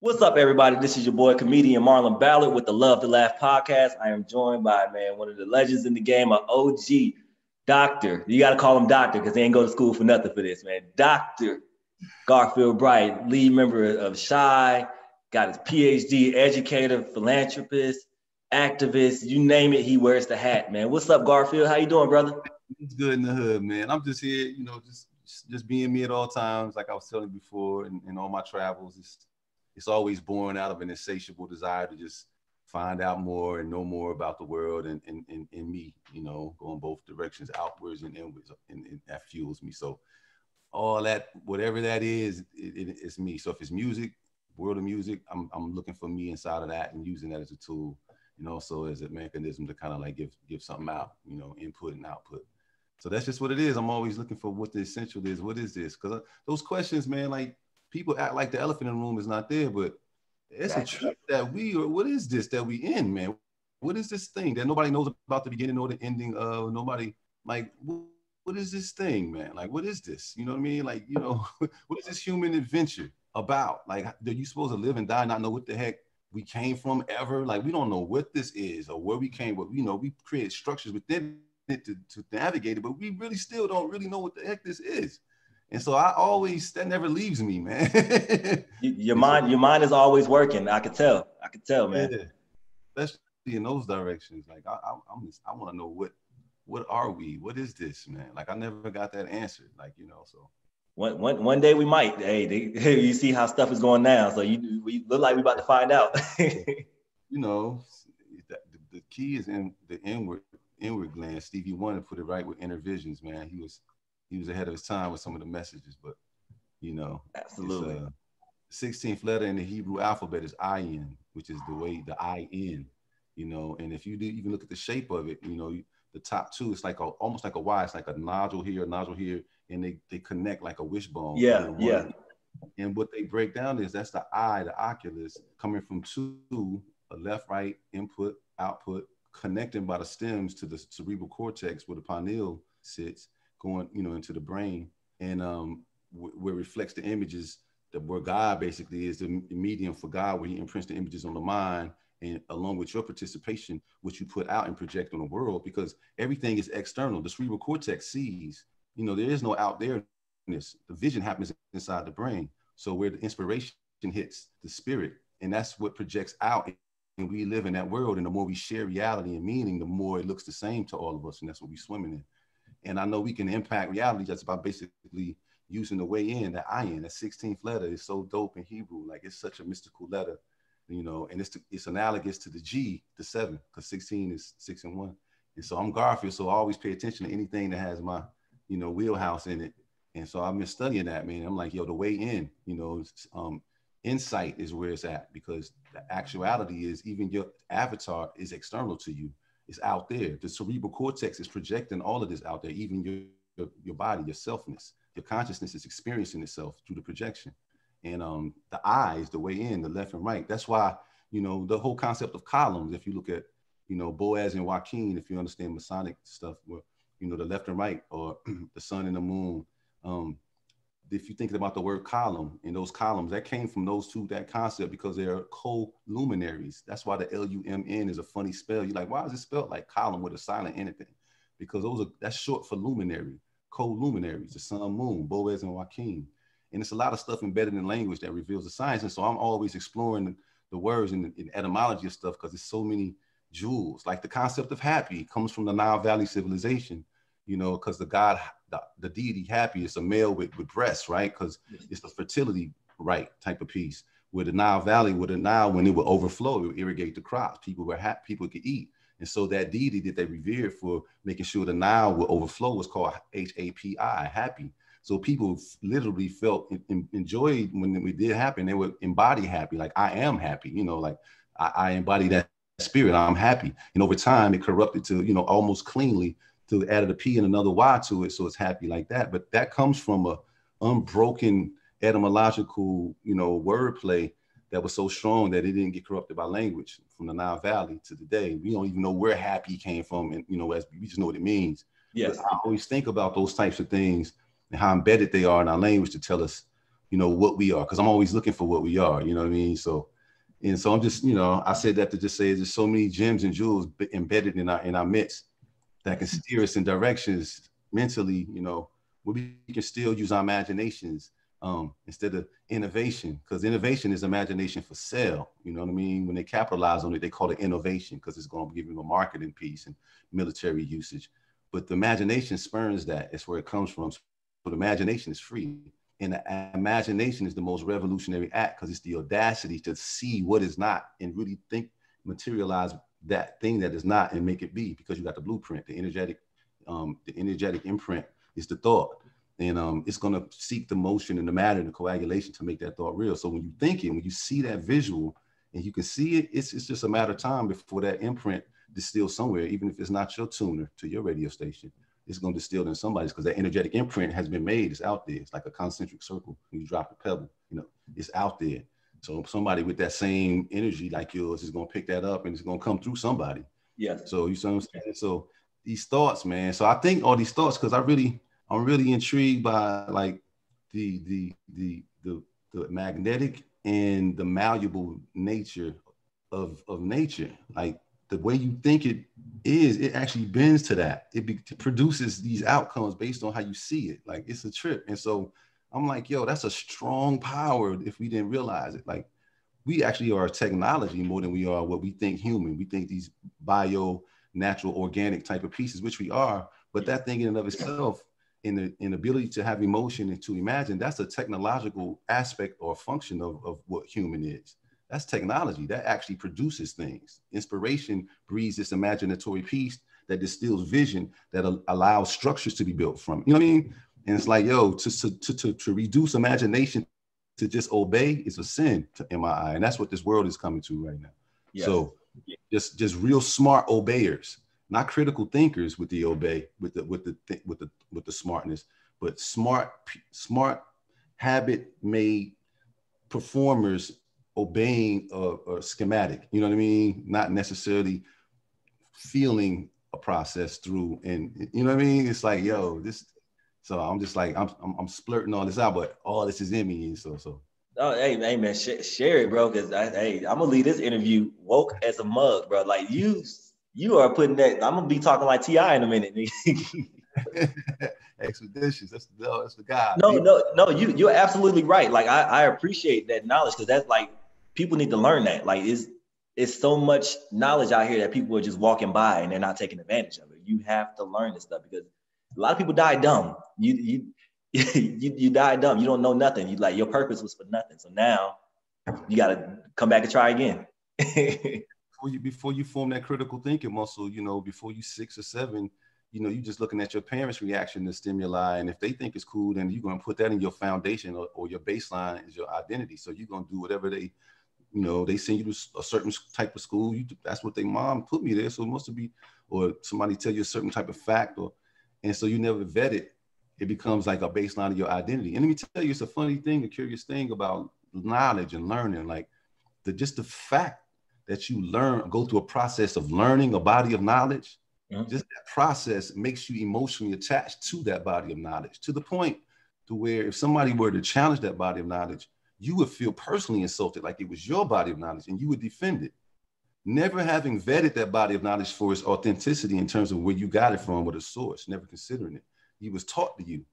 What's up, everybody? This is your boy, comedian Marlon Ballard with the Love to Laugh podcast. I am joined by, one of the legends in the game, an OG doctor. You got to call him doctor because they ain't go to school for nothing for this, man. Dr. Garfield Bright, lead member of Shy, got his PhD, educator, philanthropist, activist, you name it, he wears the hat, man. What's up, Garfield? How you doing, brother? It's good in the hood, man. I'm just here, just being me at all times, like I was telling you before, and all my travels. It's always born out of an insatiable desire to just find out more and know more about the world and me, going both directions, outwards and inwards, and that fuels me. So all that, whatever that is, it's me. So if it's music, world of music, I'm looking for me inside of that and using that as a tool, so as a mechanism to kind of like give something out, input and output. So that's just what it is. I'm always looking for what the essential is. What is this? Because those questions, man, like, people act like the elephant in the room is not there, but it's a trip that what is this that we in, man? What is this thing that nobody knows about the beginning or the ending of? Nobody, like, what is this thing, man? Like, what is this? You know what I mean? Like, what is this human adventure about? Like, are you supposed to live and die, not know what the heck we came from ever? Like, we don't know what this is or where we came, but, we create structures within it to navigate it, but we really still don't really know what the heck this is. And so that never leaves me, man. your mind is always working. I could tell, man. Yeah, especially in those directions. Like I want to know what are we? What is this, man? Like I never got that answer. Like so. One day we might. Hey, you see how stuff is going now, so we look like we about to find out. The key is in the inward glance. Stevie Wonder put it right with Inner Visions, man. He was ahead of his time with some of the messages, but absolutely. 16th letter in the Hebrew alphabet is Ayin, which is the I-N, and if you even look at the shape of it, the top two, it's like almost like a Y. It's like a nodule here, and they connect like a wishbone. Yeah. And what they break down is that's the eye, the oculus, coming from two, a left, right, input, output, connecting by the stems to the cerebral cortex where the pineal sits, going into the brain, and where it reflects the images, where God basically is the medium for God, where he imprints the images on the mind, and along with your participation, which you put out and project on the world, because everything is external. The cerebral cortex sees, there is no out there-ness. The vision happens inside the brain. So where the inspiration hits the spirit, and that's what projects out, and we live in that world, and the more we share reality and meaning, the more it looks the same to all of us, and that's what we're swimming in. And I know we can impact reality just by basically using the way in, that Ayin, that 16th letter is so dope in Hebrew. Like it's such a mystical letter, and it's analogous to the G, the 7, because 16 is 6 and 1. And so I'm Garfield, so I always pay attention to anything that has my, wheelhouse in it. And so I've been studying that, man. I'm like, the way in, insight is where it's at, because the actuality is even your avatar is external to you. It's out there. The cerebral cortex is projecting all of this out there, even your body, your selfness, your consciousness is experiencing itself through the projection. And the eye is the way in, the left and right. That's why, the whole concept of columns, if you look at, Boaz and Joaquin, if you understand Masonic stuff, where, the left and right, or the sun and the moon, if you think about the word column, and those columns, that came from those two, that concept, because they're co-luminaries. That's why the L-U-M-N is a funny spell. You're like, why is it spelled like column with a silent anything? Because that's short for luminary, co-luminaries, the sun, moon, Boaz and Joaquin. And it's a lot of stuff embedded in language that reveals the science. And so I'm always exploring the words and etymology of stuff, because there's so many jewels. Like the concept of happy comes from the Nile Valley civilization, because the deity happy is a male with breasts, right? Because it's the fertility right type of piece. Where the Nile Valley, when it would overflow, it would irrigate the crops. People were happy, people could eat. And so that deity that they revered for making sure the Nile would overflow was called H-A-P-I, happy. So people literally felt enjoyed when it did happen. They would embody happy, like I am happy, like I embody that spirit, I'm happy. And over time, it corrupted to, almost cleanly, to add a P and another Y to it, so it's happy like that. But that comes from a unbroken etymological, wordplay that was so strong that it didn't get corrupted by language from the Nile Valley to today. We don't even know where happy came from, and as we just know what it means. Yes. But I always think about those types of things and how embedded they are in our language to tell us, what we are, because I'm always looking for what we are, you know what I mean? So I'm just, I said that to just say there's so many gems and jewels embedded in our midst that can steer us in directions mentally, where we can still use our imaginations instead of innovation, because innovation is imagination for sale. You know what I mean? When they capitalize on it, they call it innovation because it's going to give you a marketing piece and military usage. But the imagination spurns that. It's where it comes from. So the imagination is free. And the imagination is the most revolutionary act because it's the audacity to see what is not and really materialize that thing that is not and make it be, because you got the blueprint, the energetic imprint is the thought. And it's going to seek the motion and the matter and the coagulation to make that thought real. So when you think it, when you see that visual and you can see it, it's just a matter of time before that imprint distills somewhere, even if it's not your tuner to your radio station. It's going to distill in somebody's, because that energetic imprint has been made. It's out there. It's like a concentric circle. When you drop a pebble, it's out there. So somebody with that same energy like yours is going to pick that up and it's going to come through somebody. Yes. So you see what I'm saying? So these thoughts, man. So I think all these thoughts, because I'm really intrigued by like the magnetic and the malleable nature of nature. Like the way you think it is, it actually bends to that. It produces these outcomes based on how you see it. Like it's a trip. And so I'm like, yo, that's a strong power if we didn't realize it. Like we actually are technology more than we are what we think human. We think these natural, organic type of pieces, which we are, but that thing in and of itself, in the ability to have emotion and to imagine, that's a technological aspect or function of what human is. That's technology that actually produces things. Inspiration breeds this imaginatory piece that distills vision that allows structures to be built from. You know what I mean? And it's like, yo, to reduce imagination to just obey is a sin in my eye, and that's what this world is coming to right now. Yes. So, just real smart obeyers, not critical thinkers with the obey, with the smartness, but smart habit-made performers obeying a schematic. You know what I mean? Not necessarily feeling a process through, and you know what I mean? It's like, yo, this. So I'm just like, I'm splurting all this out, but all this is in me. And so. Oh, hey man, share it, bro. Cause I'm gonna leave this interview woke as a mug, bro. Like you are putting that. I'm gonna be talking like T.I. in a minute. Expeditious. That's the guy. No. You're absolutely right. Like I appreciate that knowledge, because that's like people need to learn that. Like it's so much knowledge out here that people are just walking by and they're not taking advantage of it. You have to learn this stuff, because a lot of people die dumb. You die dumb. You don't know nothing. You like your purpose was for nothing. So now you got to come back and try again. before you form that critical thinking muscle, before you 6 or 7, you're just looking at your parents' reaction to stimuli, and if they think it's cool, then you're going to put that in your foundation or your baseline is your identity. So you're going to do whatever they send you to a certain type of school. That's what their mom put me there, so it must be, or somebody tell you a certain type of fact, and so you never vet it. It becomes like a baseline of your identity. And let me tell you, it's a funny thing, a curious thing about knowledge and learning. Like just the fact that you go through a process of learning a body of knowledge, just that process makes you emotionally attached to that body of knowledge, to the point to where if somebody were to challenge that body of knowledge, you would feel personally insulted, like it was your body of knowledge, and you would defend it. Never having vetted that body of knowledge for its authenticity in terms of where you got it from or the source, never considering it. It was taught to you.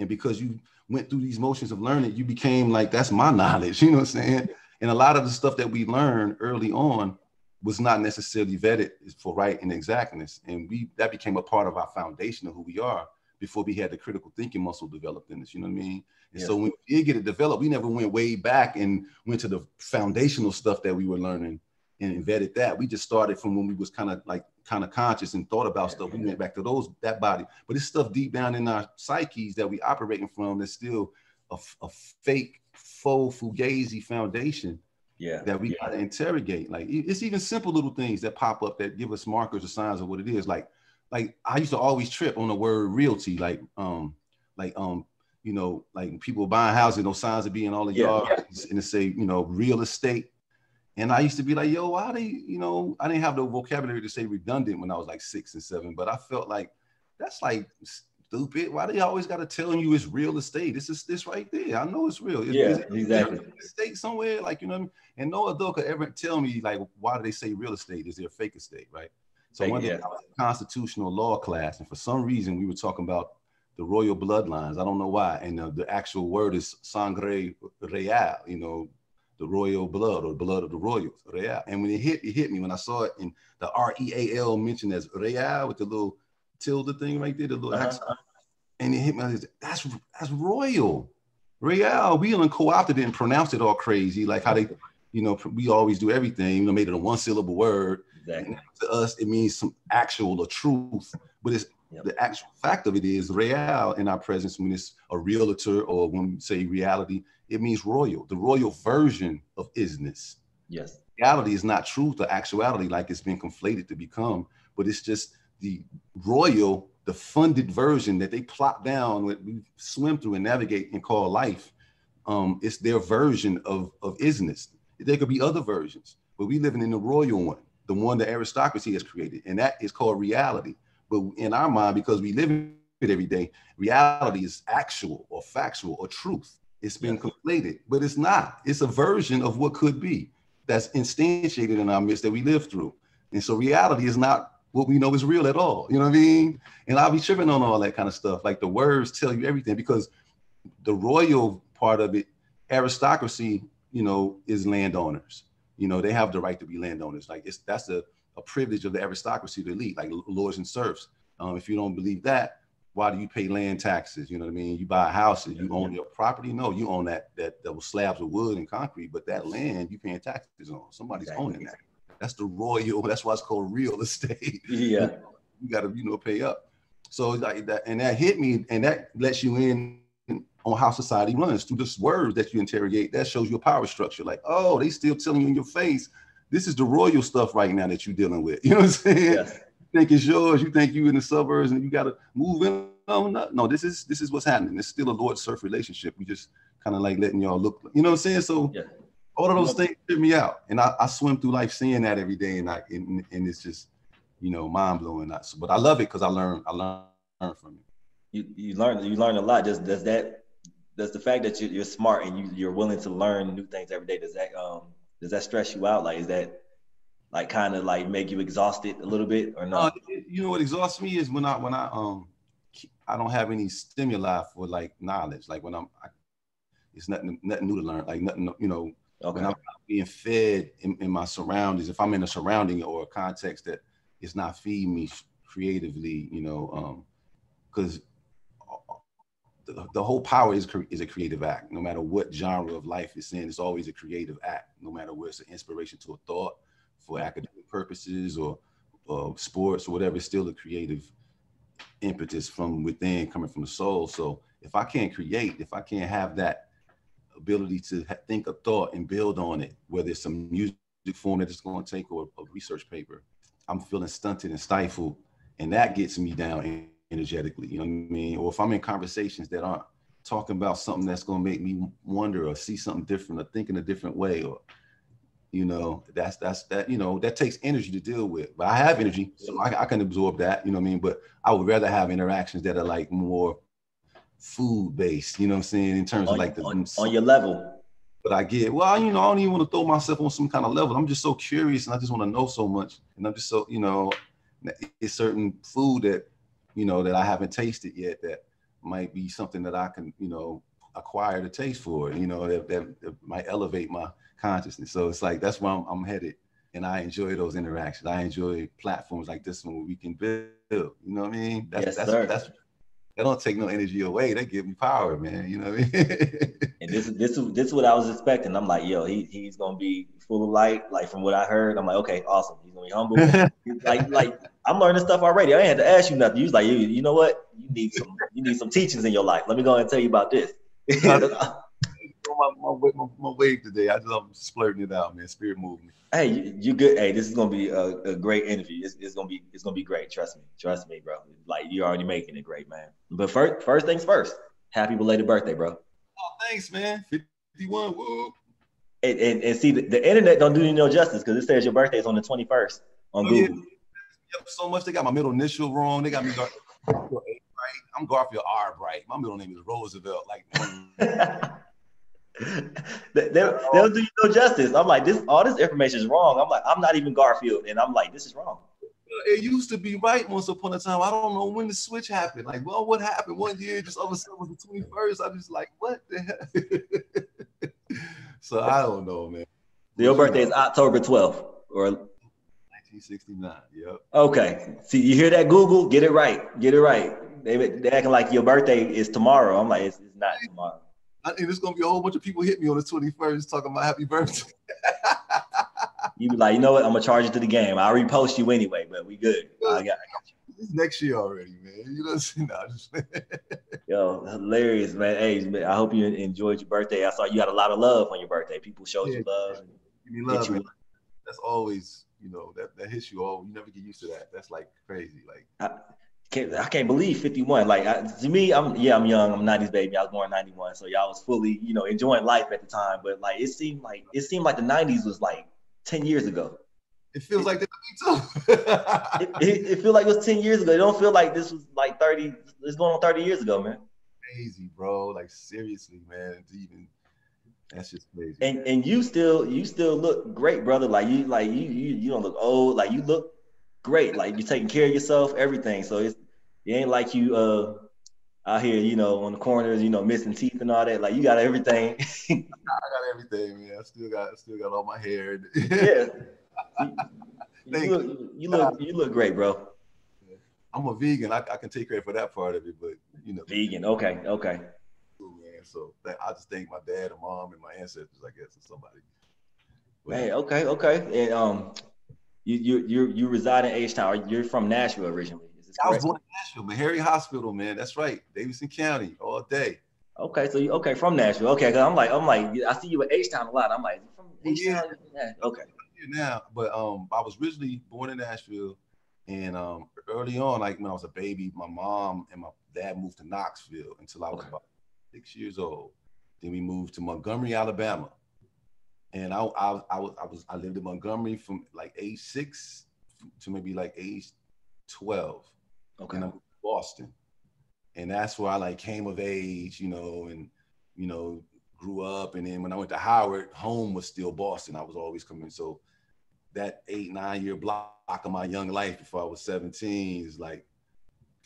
And because you went through these motions of learning, you became like, that's my knowledge, you know what I'm saying? And a lot of the stuff that we learned early on was not necessarily vetted for right and exactness. And that became a part of our foundation of who we are before we had the critical thinking muscle developed in us, you know what I mean? And so when we did get it developed, we never went way back and went to the foundational stuff that we were learning and vetted that. We just started from when we was kind of conscious and thought about stuff. We went back to that body, but it's stuff deep down in our psyches that we operating from that's still a fake, faux, fugazi foundation that we got to interrogate. Like it's even simple little things that pop up that give us markers or signs of what it is. Like I used to always trip on the word realty, like people buying houses, those signs of being all the yards and it say, real estate. And I used to be like, yo, why they, I didn't have the vocabulary to say redundant when I was like 6 and 7, but I felt like that's like stupid. Why they always got to tell you it's real estate? This right there. I know it's real. Is it exactly. real estate somewhere? Like, you know what I mean? And no adult could ever tell me, like, why do they say real estate? Is there a fake estate, right? So one day I was in constitutional law class, and for some reason we were talking about the royal bloodlines. I don't know why. And the actual word is sangre real, you know, the royal blood or the blood of the royals, real. And when it hit me when I saw it in the REAL mentioned as real with the little tilde thing right there, the little accent. And it hit me. I said, that's royal, real. We co-opted it and pronounced it all crazy, like how they, you know, we always do everything. You know, made it a one syllable word. Exactly. And to us, it means some actual or truth, but it's the actual fact of it is real in our presence. When it's a realtor or when we say reality, it means royal, the royal version of isness. Yes. Reality is not truth or actuality like it's been conflated to become, but it's just the royal, the funded version that they plop down, what we swim through and navigate and call life. It's their version of isness. There could be other versions, but we living in the royal one, the one the aristocracy has created, and that is called reality. But in our mind, because we live it every day, reality is actual or factual or truth. It's been conflated, but it's not. It's a version of what could be that's instantiated in our midst that we live through. And so reality is not what we know is real at all. You know what I mean? And I'll be tripping on all that kind of stuff. Like the words tell you everything, because the royal part of it, aristocracy, you know, is landowners. You know, they have the right to be landowners. Like that's a privilege of the aristocracy, the elite, like lords and serfs. If you don't believe that, why do you pay land taxes? You know what I mean? You buy a house, you own your property. No, you own that was slabs of wood and concrete, but that land you paying taxes on. Somebody's owning that. That's the royal. That's why it's called real estate. Yeah, you got to, you know, pay up. So like that, and that hit me, and that lets you in on how society runs through just words that you interrogate. That shows your power structure. Like, oh, they still telling you in your face, this is the royal stuff right now that you're dealing with. You know what I'm saying? Yes. You think it's yours. You think you in the suburbs and you got to move in. No, this is what's happening. It's still a lord serf relationship. We just kind of like letting y'all look. You know what I'm saying? So all of those things trip me out, and I swim through life seeing that every day, and it's just, you know, mind blowing. But I love it because I learn from it. You learn a lot. Does the fact that you're smart and you're willing to learn new things every day, does that stress you out? Like, is that like kind of like make you exhausted a little bit or not? You know what exhausts me is when I don't have any stimuli for like knowledge. Like when it's nothing new to learn. Like nothing, you know. Okay. When I'm being fed in my surroundings, if I'm in a surrounding or a context that is not feeding me creatively, you know, because the whole power is a creative act. No matter what genre of life it's in, it's always a creative act. No matter where it's an inspiration to a thought for academic purposes or sports or whatever, it's still a creative impetus from within, coming from the soul. So if I can't create, if I can't have that ability to think a thought and build on it, whether it's some music form that it's going to take or a research paper, I'm feeling stunted and stifled, and that gets me down energetically. You know what I mean? Or if I'm in conversations that aren't talking about something that's going to make me wonder or see something different or think in a different way, or, you know, that, you know, that takes energy to deal with. But I have energy, so I can absorb that, you know what I mean? But I would rather have interactions that are like more food based, you know what I'm saying, in terms of like on your level. But I get, well, you know, I don't even want to throw myself on some kind of level. I'm just so curious and I just want to know so much. And I'm just so, you know, it's certain food that, you know, that I haven't tasted yet that might be something that I can, you know, acquire the taste for, you know, that might elevate my consciousness. So it's like, that's where I'm headed. And I enjoy those interactions. I enjoy platforms like this one where we can build, you know what I mean? That's they don't take no energy away. They give me power, man. You know what I mean? And this is what I was expecting. I'm like, yo, he's gonna be full of light. Like from what I heard, I'm like, okay, awesome. He's gonna be humble. like I'm learning stuff already. I ain't had to ask you nothing. You was like, you know what? You need some teachings in your life. Let me go and tell you about this. my wave today. I'm splurting it out, man. Spirit movement. Hey, you good? Hey, this is gonna be a great interview. It's gonna be great. Trust me, bro. Like you're already making it great, man. But first things first. Happy belated birthday, bro. Oh, thanks, man. 51. Whoa. And see, the internet don't do you no justice because it says your birthday is on the 21st on Google. Yeah. So much. They got my middle initial wrong. They got me right. I'm Garfield R. Bright. My middle name is Roosevelt. Like, they'll do you no justice. I'm like, all this information is wrong. I'm like, I'm not even Garfield, and I'm like, this is wrong. It used to be right once upon a time. I don't know when the switch happened. Like, well, what happened one year? Just all of a sudden was the 21st. I'm just like, what the hell? So I don't know, man. Your birthday is October 12th or 1969. Yep. Okay. See, you hear that, Google? Get it right. Get it right. They acting like your birthday is tomorrow. I'm like, it's not tomorrow. And it's gonna be a whole bunch of people hit me on the 21st talking about happy birthday. You be like, you know what? I'm gonna charge it to the game. I'll repost you anyway, but we good. I got you. It's next year already, man. You know what I'm saying? Yo, hilarious, man. Hey, I hope you enjoyed your birthday. I saw you had a lot of love on your birthday. People showed you love. Give me love, man. That's always, you know, that hits you all. You never get used to that. That's like crazy. Like I can't believe 51. Like to me, I'm young. I'm a 90s baby. I was born in 91, so y'all was fully, you know, enjoying life at the time. But like it seemed like the 90s was like 10 years ago. It feels like that to me too. it feels like it was 10 years ago. It don't feel like this was like 30. It's going on 30 years ago, man. Crazy, bro. Like seriously, man. That's just crazy. And you still look great, brother. Like you don't look old. Like you look great. Like you're taking care of yourself, everything. So it ain't like you out here, you know, on the corners, you know, missing teeth and all that. Like you got everything. I got everything, man. I still got all my hair. Yeah. You look great, bro. I'm a vegan. I can take credit for that part of it, but you know. Vegan. Okay. Man, so I just thank my dad and mom and my ancestors, I guess, and somebody. Man, okay. And you reside in H-Town. You're from Nashville originally. Is this correct? I was born in Nashville, man. Harry Hospital, man. That's right. Davidson County all day. Okay, so from Nashville. Okay, cause I'm like, I see you at H-Town a lot. I'm like, from H-Town. Yeah. Okay. Now, but I was originally born in Nashville, and early on, like when I was a baby, my mom and my dad moved to Knoxville until I was about 6 years old. Then we moved to Montgomery, Alabama, and I lived in Montgomery from like age 6 to maybe like age 12. Okay. And I moved to Boston, and that's where I like came of age, you know, and you know grew up. And then when I went to Howard, home was still Boston. I was always coming. So that 8-9 year block of my young life before I was 17 is like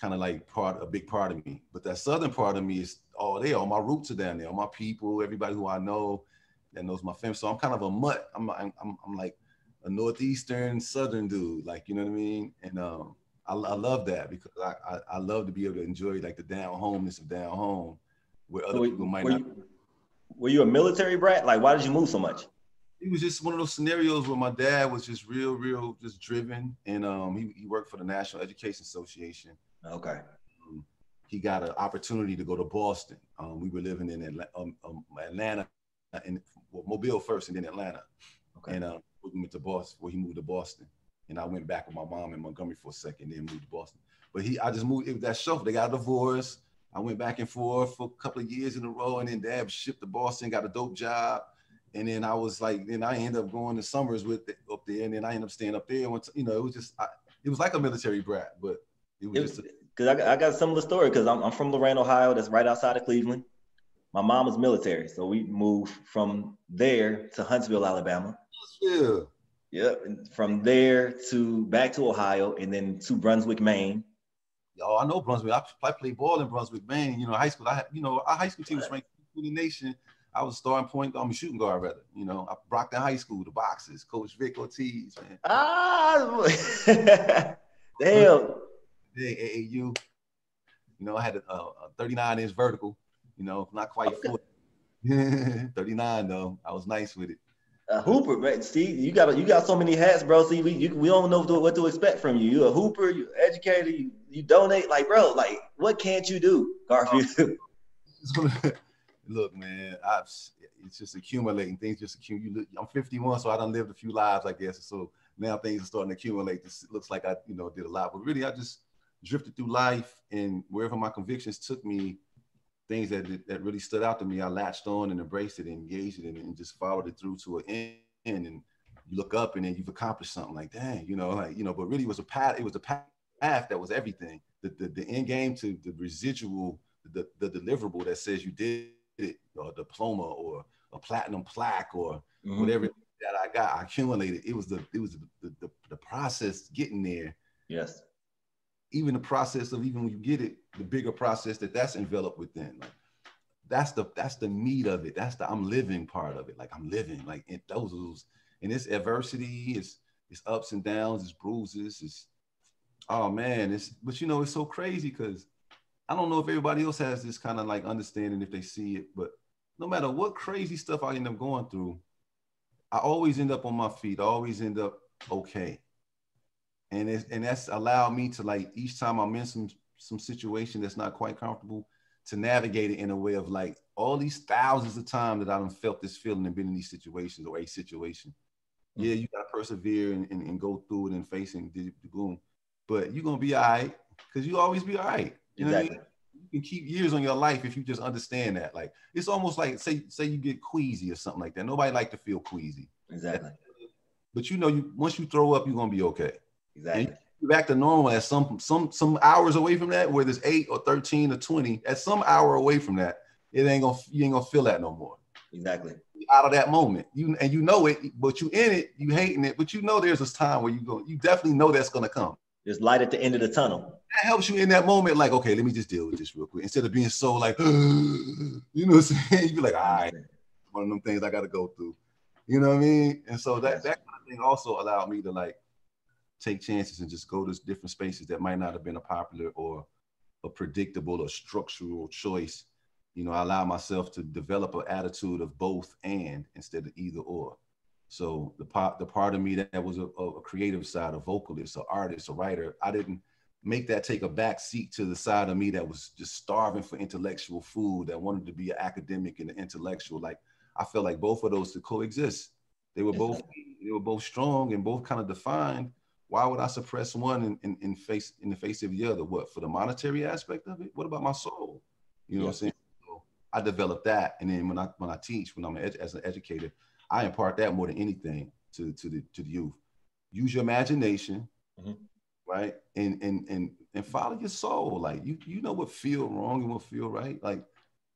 kind of like a big part of me. But that southern part of me is all there. All my roots are down there. All my people, everybody who I know that knows my family. So I'm kind of a mutt. I'm like a northeastern southern dude. Like, you know what I mean? And I love that because I love to be able to enjoy like the down homeness of down home where other people might not. Were you a military brat? Like, why did you move so much? It was just one of those scenarios where my dad was just real, just driven. And he worked for the National Education Association. Okay. He got an opportunity to go to Boston. We were living in Atlanta, Mobile first and then Atlanta. Okay. And we went to Boston, where he moved to Boston. And I went back with my mom in Montgomery for a second, then moved to Boston. But I just moved, it was that shuffle. They got a divorce. I went back and forth for a couple of years in a row, and then dad shipped to Boston, got a dope job. And then I was like, then I ended up going to summers with up there, and then I ended up staying up there. You know, it was just, it was like a military brat, but it was just. Because I got a similar story, because I'm from Lorain, Ohio, that's right outside of Cleveland. My mom was military, so we moved from there to Huntsville, Alabama. Yeah. Yep, and from there back to Ohio, and then to Brunswick, Maine. Oh, I know Brunswick. I played ball in Brunswick, Maine. You know, high school. Our high school team was ranked in the nation. I was starting point. I'm a shooting guard, rather. You know, I Brockton High School, the boxes, Coach Vic Ortiz, man. Damn. AAU. You know, I had a 39-inch vertical. You know, not quite 40. 39 though. I was nice with it. Hooper, man. See, you got so many hats, bro. See, we don't know what to expect from you. You're a hooper, you're an educator, you donate. Like, bro, like, what can't you do, Garfield? Look, man, it's just accumulating. Things just accumulate. I'm 51, so I done lived a few lives, I guess. So now things are starting to accumulate. This looks like I, did a lot, but really I just drifted through life, and wherever my convictions took me, things that really stood out to me, I latched on and embraced it and engaged it and just followed it through to an end. And you look up and then you've accomplished something like, dang, but really it was a path. It was a math that was everything. The end game to the residual, the deliverable that says you did it, or a diploma or a platinum plaque or whatever that I got, I accumulated. It was the process getting there. Yes. Even the process of even when you get it, the bigger process that's enveloped within. Like that's the meat of it. That's the I'm living part of it. Like I'm living. Like those and it's adversity, it's ups and downs, it's bruises, it's oh man, but you know, it's so crazy because I don't know if everybody else has this kind of like understanding if they see it, but no matter what crazy stuff I end up going through, I always end up on my feet. I always end up okay. And that's allowed me to, like, each time I'm in some situation that's not quite comfortable, to navigate it in a way of like all these thousands of times that I've felt this feeling and been in these situations or a situation. Yeah, you gotta persevere and go through it and facing the boom. But you're gonna be all right, because you always be all right. You know what I mean? You can keep years on your life if you just understand that. Like it's almost like say you get queasy or something like that. Nobody like to feel queasy. Exactly. But you know, once you throw up, you're gonna be okay. Exactly. And you back to normal at some hours away from that, whether it's 8 or 13 or 20, at some hour away from that, you ain't gonna feel that no more. Exactly. Out of that moment, you know it, but you in it, you hating it, but you know there's this time where you definitely know that's gonna come. There's light at the end of the tunnel. That helps you in that moment, like, okay, let me just deal with this real quick, instead of being so like, you know what I'm saying? You be like, all right, one of them things I gotta go through. You know what I mean? And so that kind of thing also allowed me to like take chances and just go to different spaces that might not have been a popular or a predictable or structural choice. You know, I allow myself to develop an attitude of both and instead of either or. So the part of me that was a creative side, a vocalist, an artist, a writer, I didn't make that take a back seat to the side of me that was just starving for intellectual food, that wanted to be an academic and an intellectual. Like I felt like both of those could coexist. They were both strong and both kind of defined. Why would I suppress one in the face of the other? What, for the monetary aspect of it? What about my soul? You know what I'm saying? So I developed that, and then when I teach, when I'm as an educator, I impart that more than anything to the youth. Use your imagination, right? And follow your soul. Like you know what feel wrong and what feel right. Like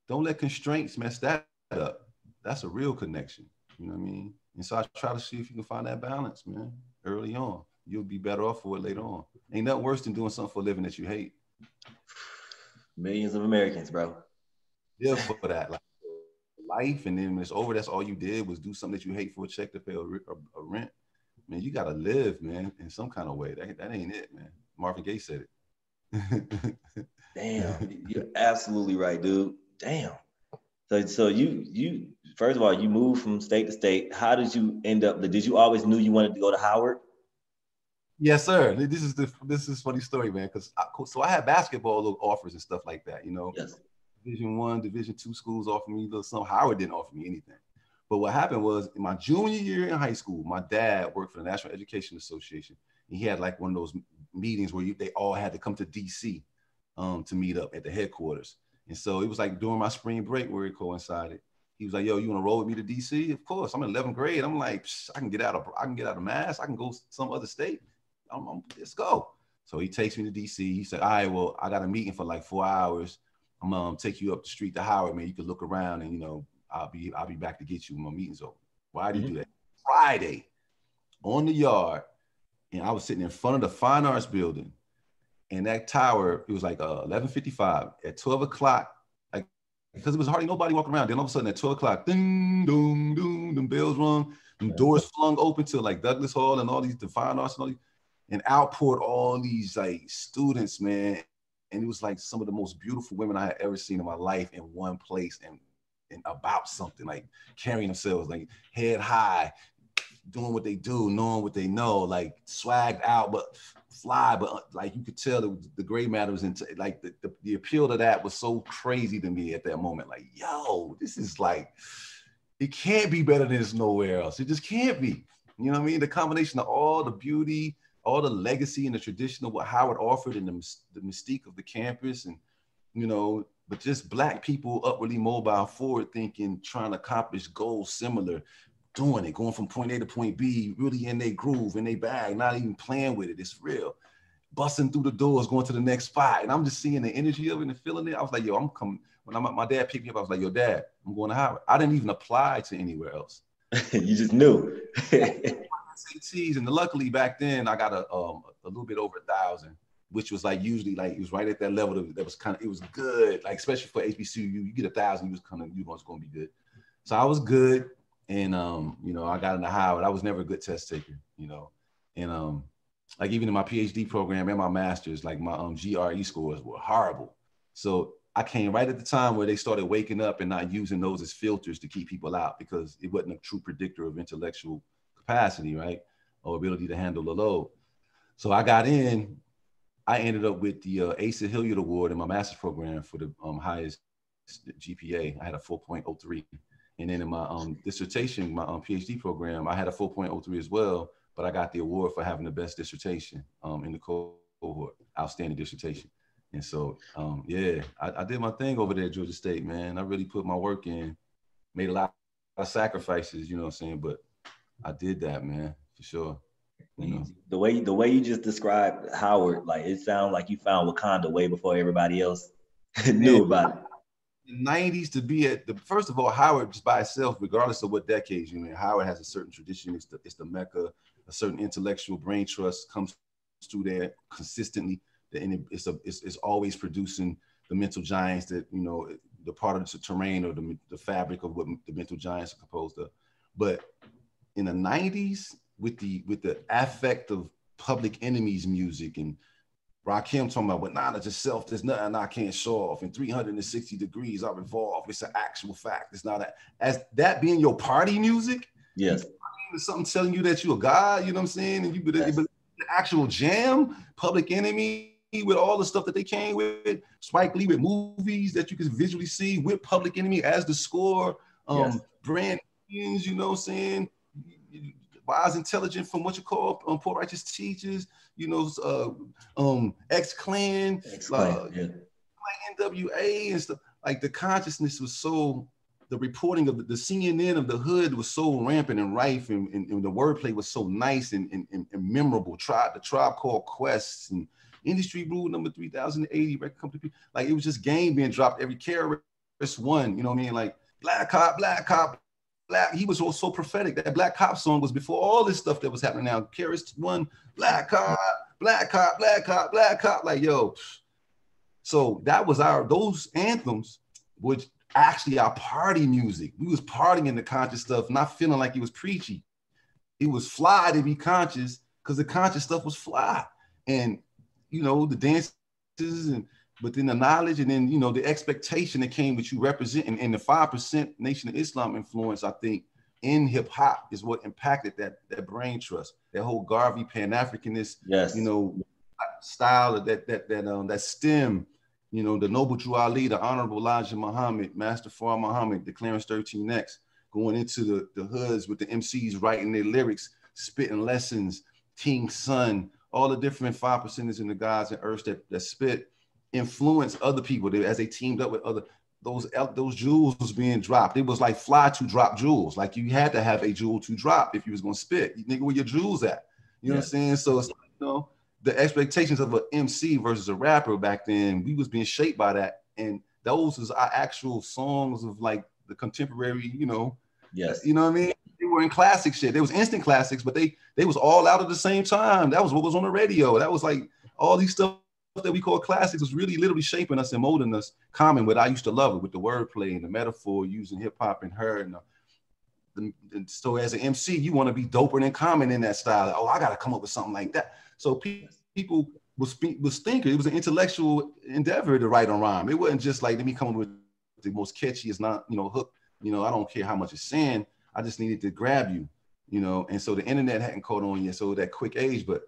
don't let constraints mess that up. That's a real connection. You know what I mean? And so I try to see if you can find that balance, man, early on. You'll be better off for it later on. Ain't nothing worse than doing something for a living that you hate. Millions of Americans, bro. Yeah, for that. Like, life, and then when it's over, that's all you did was do something that you hate for a check to pay a rent. Man, you gotta live, man, in some kind of way. That ain't it, man. Marvin Gaye said it. Damn, you're absolutely right, dude. Damn. So you first of all, you moved from state to state. How did you end up? Did you always knew you wanted to go to Howard? Yes, sir. This is a funny story, man. Because I had basketball little offers and stuff like that, you know. Yes. Division I, Division II schools offered me little something. Howard didn't offer me anything. But what happened was in my junior year in high school, my dad worked for the National Education Association. And he had like one of those meetings where they all had to come to DC to meet up at the headquarters. And so it was like during my spring break where it coincided. He was like, "Yo, you want to roll with me to DC?" Of course. I'm in 11th grade. I'm like, I can get out of Mass. I can go some other state. Let's go. So he takes me to DC. He said, "All right, well, I got a meeting for like 4 hours. I'm gonna take you up the street to Howard, man. You can look around, and you know, I'll be back to get you when my meeting's over." Why did you do that? Friday on the yard, and I was sitting in front of the Fine Arts Building, and that tower, it was like 11:55 at 12 o'clock, like because it was hardly nobody walking around. Then all of a sudden at 12 o'clock, ding, dong, dong, them bells rung, them doors flung open to like Douglas Hall and all these the Fine Arts and all these, and outpoured all these like students, man. And it was like some of the most beautiful women I had ever seen in my life in one place and about something, like carrying themselves like head high, doing what they do, knowing what they know, like swagged out, but fly. But like you could tell the gray matter was into like the appeal to that was so crazy to me at that moment. Like, yo, this is like, it can't be better than this nowhere else. It just can't be. You know what I mean? The combination of all the beauty, all the legacy and the tradition of what Howard offered and the mystique of the campus, and, you know, but just Black people upwardly mobile, forward thinking, trying to accomplish goals similar, doing it, going from point A to point B, really in their groove, in their bag, not even playing with it. It's real. busting through the doors, going to the next spot. And I'm just seeing the energy of it and feeling it. I was like, yo, I'm coming. When my dad picked me up, I was like, yo, Dad, I'm going to Howard. I didn't even apply to anywhere else. You just knew. SATs, and luckily back then I got a little bit over 1,000, which was like usually like it was right at that level that was kind of, it was good, like especially for HBCU, you get 1,000, you was going to be good. So I was good, and you know, I got into Howard. I was never a good test taker, you know, and like even in my PhD program and my master's, like my GRE scores were horrible. So I came right at the time where they started waking up and not using those as filters to keep people out, because it wasn't a true predictor of intellectual capacity, right? Or ability to handle the load. So I got in, I ended up with the Asa Hilliard Award in my master's program for the highest GPA. I had a 4.03. And then in my dissertation, my PhD program, I had a 4.03 as well, but I got the award for having the best dissertation in the cohort, outstanding dissertation. And so, yeah, I did my thing over there at Georgia State, man. I really put my work in, made a lot of sacrifices, you know what I'm saying? But I did that, man, for sure. You know? The way you just described Howard, like it sounded like you found Wakanda way before everybody else knew about it. The 90s to be at the, first of all, Howard just by itself, regardless of what decades you're in, Howard has a certain tradition. It's the Mecca, a certain intellectual brain trust comes through there consistently. And it's always producing the mental giants that, you know, the part of the terrain or the fabric of what the mental giants are composed of. But in the 90s, with the affect of Public Enemy's music and Rakim talking about, but nah, just self, there's nothing I can't show off. In 360 degrees, I revolve. It's an actual fact. It's not as that being your party music. Yes. It's something telling you that you're a god, you know what I'm saying? And you but the actual jam, Public Enemy, with all the stuff that they came with, Spike Lee with movies that you can visually see with Public Enemy as the score, Brand, you know what I'm saying? Wise Intelligent from what you call Poor Righteous Teachers, you know, X-Clan, NWA and stuff. Like the consciousness was so, the reporting of the CNN of the hood was so rampant and rife, and the wordplay was so nice and memorable. The Tribe Called Quest and Industry Rule Number 3080 record company. Like it was just game being dropped every KRS One, you know what I mean? Like Black Cop, Black. He was so prophetic. That Black Cop song was before all this stuff that was happening now. KRS One, Black Cop, Black Cop, Black Cop, Black Cop. Like yo, so that was those anthems, which actually our party music. We was partying in the conscious stuff, not feeling like it was preachy. It was fly to be conscious because the conscious stuff was fly, and you know the dances but then the knowledge, and then, you know, the expectation that came with you representing, and the 5% Nation of Islam influence, I think, in hip hop is what impacted that brain trust, that whole Garvey Pan-Africanist, you know, style of that STEM, you know, the Noble Drew Ali, the Honorable Elijah Muhammad, Master Fard Muhammad, the Clarence 13X, going into the hoods with the MCs writing their lyrics, spitting lessons, King Son, all the different 5%ers and the guys and earths that spit, influence other people as they teamed up with other, those jewels was being dropped. It was like fly to drop jewels. Like you had to have a jewel to drop if you was gonna spit. You nigga, where your jewels at? You know what I'm saying? So it's, you know, the expectations of an MC versus a rapper back then, we was being shaped by that. And those was our actual songs of like the contemporary, you know. Yes. You know what I mean? They were in classic shit. They was instant classics, but they was all out at the same time. That was what was on the radio. That was like all these stuff that we call classics was really literally shaping us and molding us. Common, but I used to love it with the wordplay and the metaphor, using hip hop and her. And so as an MC, you want to be doper than Common in that style. Oh, I got to come up with something like that. So people was thinking it was an intellectual endeavor to write a rhyme. It wasn't just like, let me come up with the most catchiest, not, you know, hook. You know, I don't care how much it's saying. I just needed to grab you, you know. And so the internet hadn't caught on yet. So that quick age, but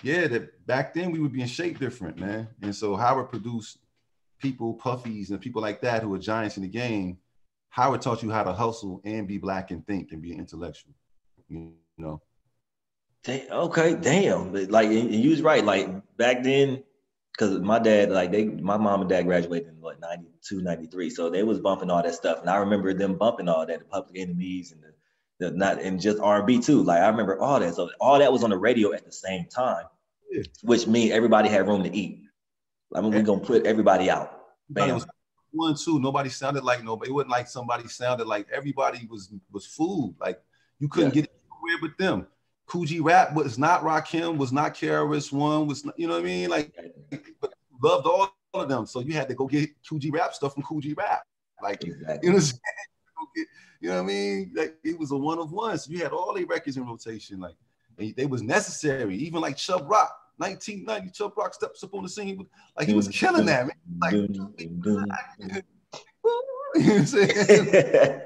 yeah, that back then we would be in shape different, man. And so Howard produced people, Puffies, and people like that who were giants in the game. Howard taught you how to hustle and be black and think and be an intellectual, you know. Okay, damn. Like, and you was right. Like back then, because my dad, like my mom and dad graduated in what 92, 93. So they was bumping all that stuff. And I remember them bumping all that, the Public Enemies and the not, and just R&B too. Like I remember all that. So all that was on the radio at the same time. Yeah. which means everybody had room to eat. I mean, we're gonna put everybody out. Bam. Was 1-2. Nobody sounded like nobody. It wasn't like somebody sounded like everybody was food. Like you couldn't get anywhere but them. Coogee Rap was not Rakim, was not KRS-One, was not, you know what I mean? Like, but loved all of them. So you had to go get Coogee Rap stuff from Coogee Rap. Like, exactly. You know what I mean? Like it was a one of one. So you had all the records in rotation. Like they was necessary. Even like Chubb Rock, 1990, Chubb Rock steps up on the scene. Like he was killing that, man. Like, you know what I'm saying?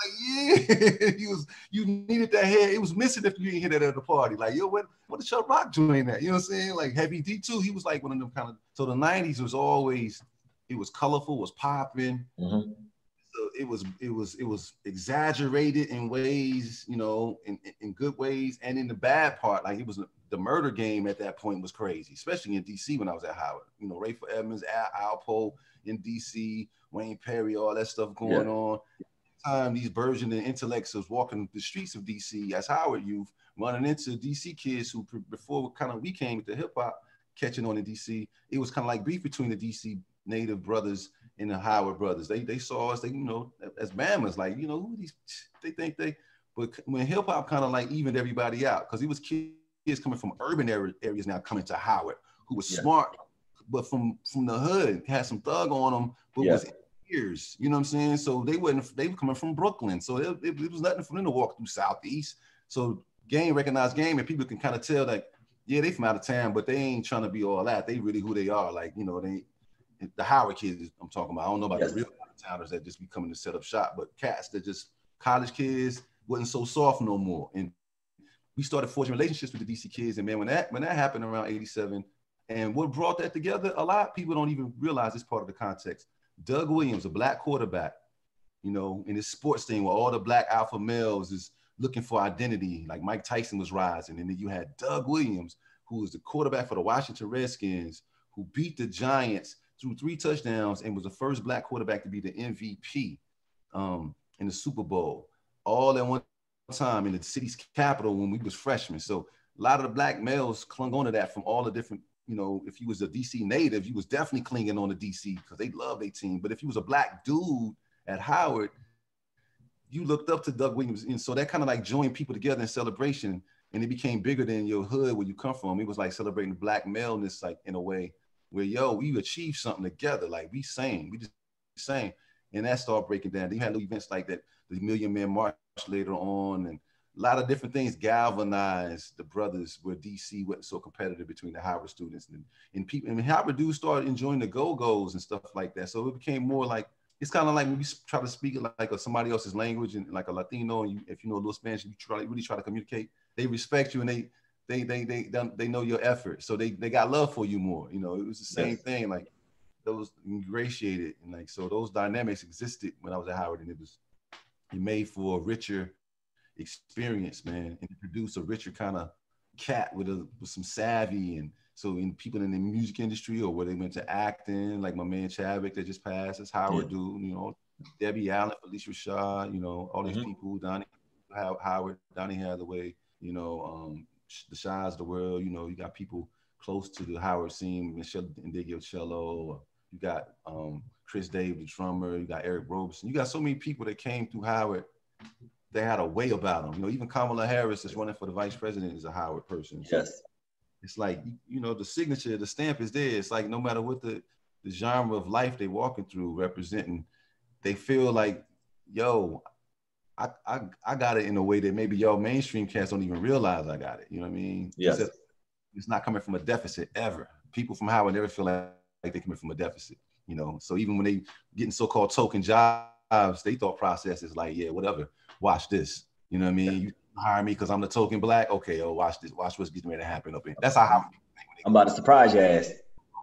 Like, yeah, you needed that head. It was missing if you didn't hear that at the party. Like, yo, what the Chubb Rock doing that? You know what I'm saying? Like Heavy D too. He was like one of them kind of. So the 90s was always, it was colorful, was popping. Mm-hmm. So it was exaggerated in ways, you know, in good ways, and in the bad part, like it was the murder game at that point was crazy, especially in DC when I was at Howard. You know, Rayford Edmonds, Alpo in DC, Wayne Perry, all that stuff going on. Time these burgeoning intellects was walking the streets of DC as Howard youth, running into DC kids who before kind of we came with the hip hop catching on in DC, it was kind of like beef between the DC native brothers and the Howard brothers. They saw us, they, you know, as Bama's, like, you know, who these, they think they, but when hip hop kind of like evened everybody out, because it was kids coming from urban areas now coming to Howard who was smart, but from the hood, had some thug on them, but was years, you know what I'm saying? So they were coming from Brooklyn. So it was nothing for them to walk through Southeast. So game, recognized game, and people can kind of tell that, yeah, they from out of town, but they ain't trying to be all that. They really who they are. Like, you know, the Howard kids I'm talking about. I don't know about the real towners that just be coming to set up shop, but cats that just college kids wasn't so soft no more. And we started forging relationships with the DC kids. And man, when that happened around 87, and what brought that together, a lot of people don't even realize this part of the context. Doug Williams, a black quarterback, you know, in this sports thing where all the black alpha males is looking for identity, like Mike Tyson was rising. And then you had Doug Williams, who was the quarterback for the Washington Redskins, who beat the Giants, threw 3 touchdowns, and was the first black quarterback to be the MVP in the Super Bowl, all at one time in the city's capital when we was freshmen. So a lot of the black males clung on to that from all the different, you know, if you was a DC native, you was definitely clinging on to DC because they love their team. But if you was a black dude at Howard, you looked up to Doug Williams. And so that kind of like joined people together in celebration, and it became bigger than your hood where you come from. It was like celebrating black maleness, like in a way where, yo, we achieved something together. Like we just sang. And that started breaking down. Then you had little events like that, the Million Man March later on, and a lot of different things galvanized the brothers where DC wasn't so competitive between the Howard students and people. And Howard dudes started enjoying the go-go's and stuff like that. So it became more like, it's kind of like when you try to speak like somebody else's language and like a Latino, and if you know a little Spanish, you really try to communicate, they respect you and they know your effort. So they got love for you more. You know, it was the same thing, like those ingratiated. And like, so those dynamics existed when I was at Howard, and it made for a richer experience, man, and produce a richer kind of cat with some savvy. And so in people in the music industry or where they went to acting, like my man Chadwick that just passed, that's Howard dude, you know, Debbie Allen, Felicia Rashad, you know, all these people, Donnie Howard, Donnie Hathaway, you know, the Shines of the world, you know, you got people close to the Howard scene, Michelle Indigio cello, you got Chris Dave, the drummer, you got Eric Robeson, you got so many people that came through Howard. They had a way about them. You know, even Kamala Harris is running for the vice president is a Howard person. So it's like, you know, the signature, the stamp is there. It's like no matter what the genre of life they walking through representing, they feel like, yo, I got it in a way that maybe y'all mainstream cats don't even realize I got it. You know what I mean? Yes. It's not coming from a deficit ever. People from Howard never feel like they're coming from a deficit, you know? So even when they getting so-called token jobs, they thought process is like, yeah, whatever. Watch this. You know what I mean? You hire me because I'm the token black. Okay, watch this. Watch what's getting ready to happen up in. That's how I'm about to surprise your ass.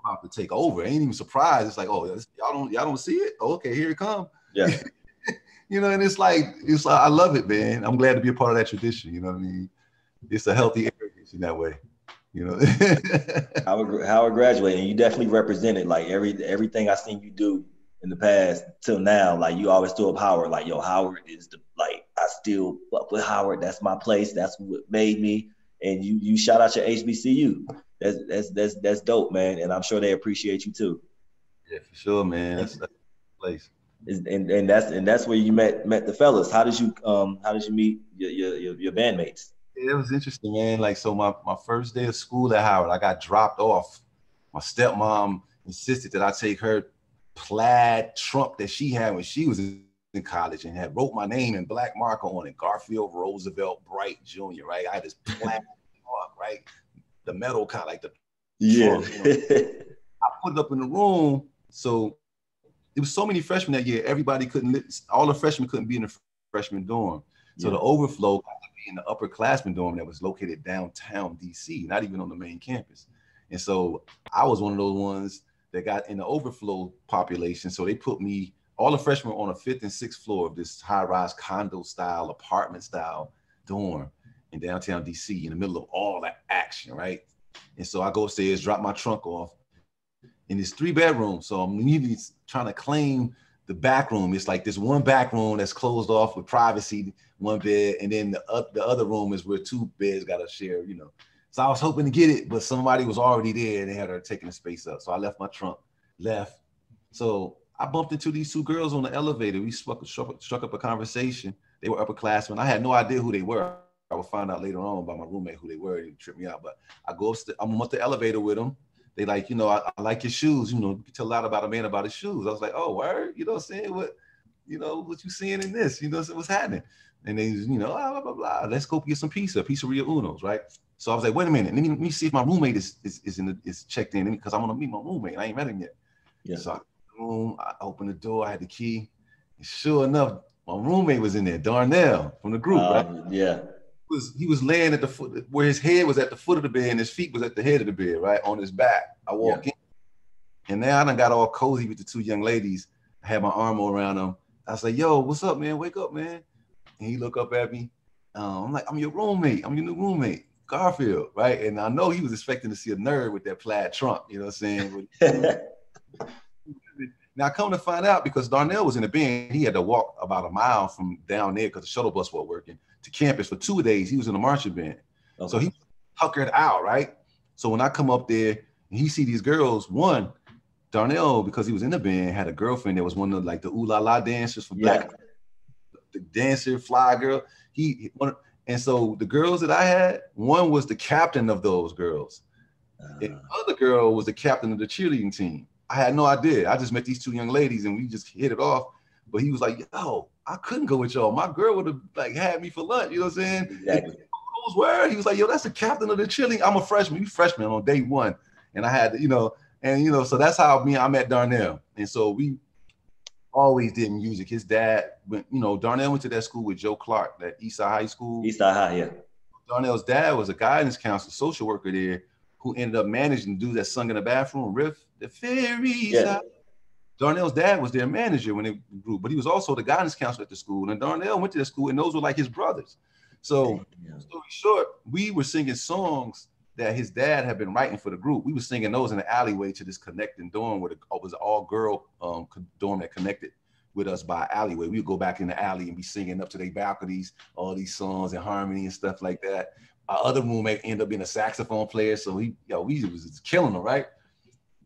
I'm about to take over. Ain't even surprised. It's like, oh, y'all don't see it? Oh, okay, here it comes. Yeah. You know, and it's like I love it, man. I'm glad to be a part of that tradition. You know what I mean? It's a healthy arrogance in that way. You know. Howard graduated, and you definitely represented like everything I seen you do in the past till now. Like you always stood up Howard. Like, yo, Howard is I still fuck with Howard. That's my place. That's what made me. and you shout out your HBCU. That's dope, man. And I'm sure they appreciate you too. Yeah, for sure, man. That's the place. And that's where you met the fellas. How did you meet your bandmates? Yeah, it was interesting, man. Like, so my first day of school at Howard, I got dropped off. My stepmom insisted that I take her plaid trunk that she had when she was in college and had wrote my name in black marker on it, Garfield Roosevelt Bright Jr., right? I had this plaid trunk, right? The metal kind, like the trunk, I put it up in the room. So there was so many freshmen that year, all the freshmen couldn't be in the freshman dorm. So the overflow got to be in the upperclassmen dorm that was located downtown DC, not even on the main campus. And so I was one of those ones that got in the overflow population. So they put me, all the freshmen on the 5th and 6th floor of this high-rise condo style, apartment style dorm in downtown DC in the middle of all that action, right? And so I go upstairs, drop my trunk off in this 3-bedroom. So I'm immediately trying to claim the back room. It's like this one back room that's closed off with privacy, one bed, and then the other room is where 2 beds got to share, you know. So I was hoping to get it, but somebody was already there and they had her taking the space up. So I left my trunk, left. So I bumped into these 2 girls on the elevator. We struck up a conversation. They were upperclassmen. I had no idea who they were. I would find out later on by my roommate who they were. It tripped me out. But I go upstairs, I'm up the elevator with them. They like, you know, I like your shoes. You know, you can tell a lot about a man about his shoes. I was like, oh, word? You know what I'm saying? What you seeing in this? You know, what's happening? And they, you know, blah, blah, blah. Let's go get some pizzeria unos, right? So I was like, wait a minute, let me see if my roommate is checked in because I want to meet my roommate. I ain't met him yet. Yeah. So I opened the door, I had the key. And sure enough, my roommate was in there, Darnell from the group, right? Yeah. He was laying at the foot where his head was at the foot of the bed and his feet was at the head of the bed, right? On his back. I walk in. And now I done got all cozy with the 2 young ladies. I had my arm around them. I was like, yo, what's up, man? Wake up, man. And he looked up at me. I'm like, I'm your roommate. I'm your new roommate, Garfield, right? And I know he was expecting to see a nerd with that plaid trunk, you know what I'm saying? Now, come to find out, because Darnell was in the band, he had to walk about a mile from down there because the shuttle bus wasn't working to campus for 2 days. He was in the marching band. Okay. So he puckered out, right? So when I come up there and he see these girls, one, Darnell, because he was in the band, had a girlfriend that was one of like the ooh la la dancers for Black, the dancer, fly girl. And so the girls that I had, one was the captain of those girls. And the other girl was the captain of the cheerleading team. I had no idea. I just met these 2 young ladies and we just hit it off. But he was like, yo, I couldn't go with y'all. My girl would have like had me for lunch. You know what I'm saying? Exactly. He was like, yo, that's the captain of the cheerleading. I'm a freshman. You freshman on day 1. And I had to, so that's how I met Darnell. And so we always did music. His dad, Darnell went to that school with Joe Clark, that Eastside High School. Eastside High, yeah. Darnell's dad was a guidance counselor, social worker there, who ended up managing dudes that sung in the bathroom, Riff, the Fairies. Yeah. Darnell's dad was their manager when they grew, but he was also the guidance counselor at the school. And Darnell went to the school, and those were like his brothers. So, story short, we were singing songs that his dad had been writing for the group. We were singing those in the alleyway to this connecting dorm where it was an all-girl dorm that connected with us by alleyway. We would go back in the alley and be singing up to their balconies, all these songs in harmony and stuff like that. Our other roommate ended up being a saxophone player, so we was just killing them, right?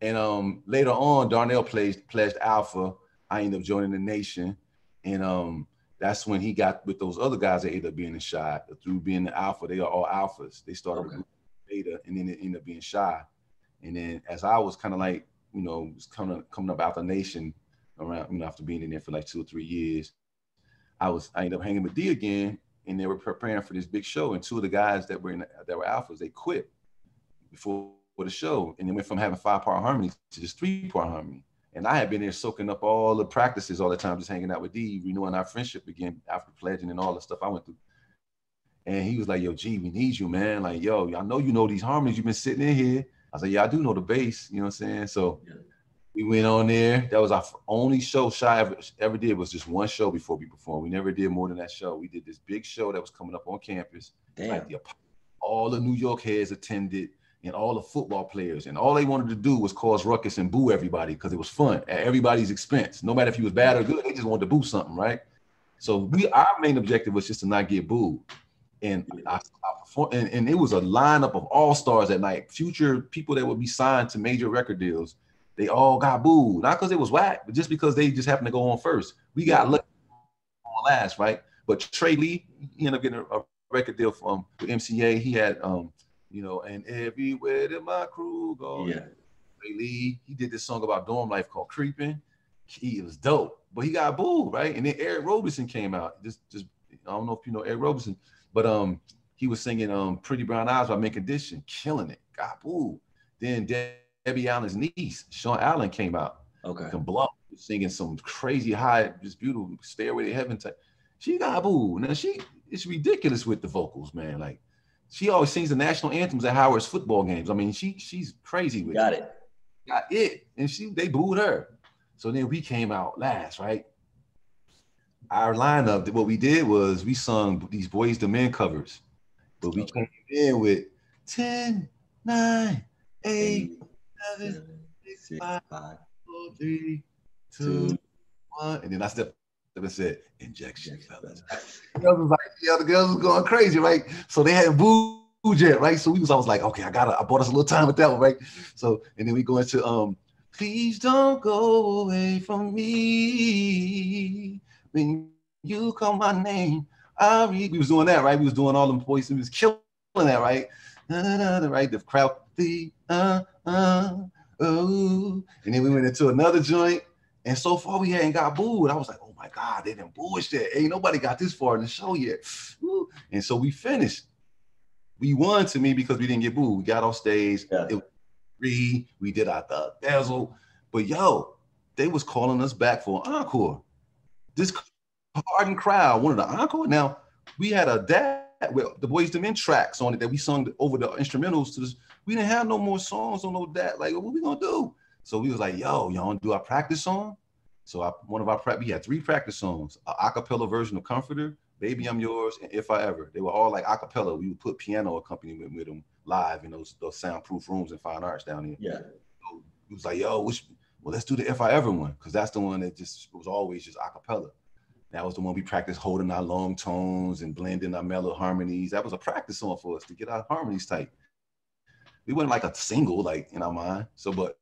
And later on, Darnell pledged Alpha. I ended up joining the Nation, and that's when he got with those other guys that ended up being in Shy. Through being the Alpha, they are all Alphas. They started with Beta, and then it ended up being Shy. And then as I was kind of like, was coming up out the Nation around, after being in there for like 2 or 3 years, I ended up hanging with D again. And they were preparing for this big show, and 2 of the guys that were Alphas, they quit before the show, and they went from having 5-part harmonies to just 3-part harmony. And I had been there soaking up all the practices all the time, just hanging out with D, renewing our friendship again after pledging and all the stuff I went through. And he was like, "Yo, G, we need you, man. Like, yo, I know you know these harmonies. You've been sitting in here." I was like, "Yeah, I do know the bass." You know what I'm saying? So we went on there. That was our only show Shy ever did, was just one show before we performed. We never did more than that show. We did this big show that was coming up on campus. Like all the New York heads attended and all the football players. And all they wanted to do was cause ruckus and boo everybody because it was fun at everybody's expense. No matter if he was bad or good, they just wanted to boo something, right? So our main objective was just to not get booed. And I performed, and it was a lineup of all stars that night. Future people that would be signed to major record deals. They all got booed, not because it was whack, but just because they just happened to go on first. We got lucky on last, right? But Trey Lee, he ended up getting a record deal from MCA. He had, and everywhere that my crew go. Yeah. Trey Lee, he did this song about dorm life called Creeping. He was dope, but he got booed, right? And then Eric Roberson came out. Just I don't know if you know Eric Roberson, but he was singing Pretty Brown Eyes by Mint Condition, killing it. Got booed. Then Debbie Allen's niece, Sean Allen, came out. Okay. And Blow singing some crazy high, just beautiful Stairway to Heaven type. She got booed. Now it's ridiculous with the vocals, man. Like she always sings the national anthems at Howard's football games. I mean, she's crazy with it. Got it. And they booed her. So then we came out last, right? Our lineup, what we did was we sung these Boyz II Men covers, but we came in with 10, 9, 8, 7, 6, 5, 4, 3, 2, 1. And then I stepped up and said, injection, fellas. The girls was going crazy, right? So they had booed yet, right? So I was like, okay, I bought us a little time with that one, right? So, and then we go into, please don't go away from me. When you call my name, I'll read. We was doing that, right? We was doing all them voices. We was killing that, right? Right? The crowd, oh. And then we went into another joint, and so far we hadn't got booed. I was like, oh my God, they didn't boo us yet. Ain't nobody got this far in the show yet. Woo. And so we finished. We won to me because we didn't get booed. We got off stage. Yeah. It was free. We did our bezel. But yo, they was calling us back for an encore. This hardened crowd wanted an encore. Now, we had the Boyz II Men tracks on it that we sung over the instrumentals to this. We didn't have no more songs on no that. Like, what we gonna do? So we was like, yo, y'all wanna do our practice song? So we had 3 practice songs, an acapella version of Comforter, Baby I'm Yours, and If I Ever. They were all like acapella. We would put piano accompaniment with them live in those soundproof rooms in Fine Arts down here. Yeah. So it was like, yo, let's do the If I Ever one, because that's the one that was always just acapella. That was the one we practiced holding our long tones and blending our mellow harmonies. That was a practice song for us to get our harmonies tight. We wasn't like a single, like in our mind. So, but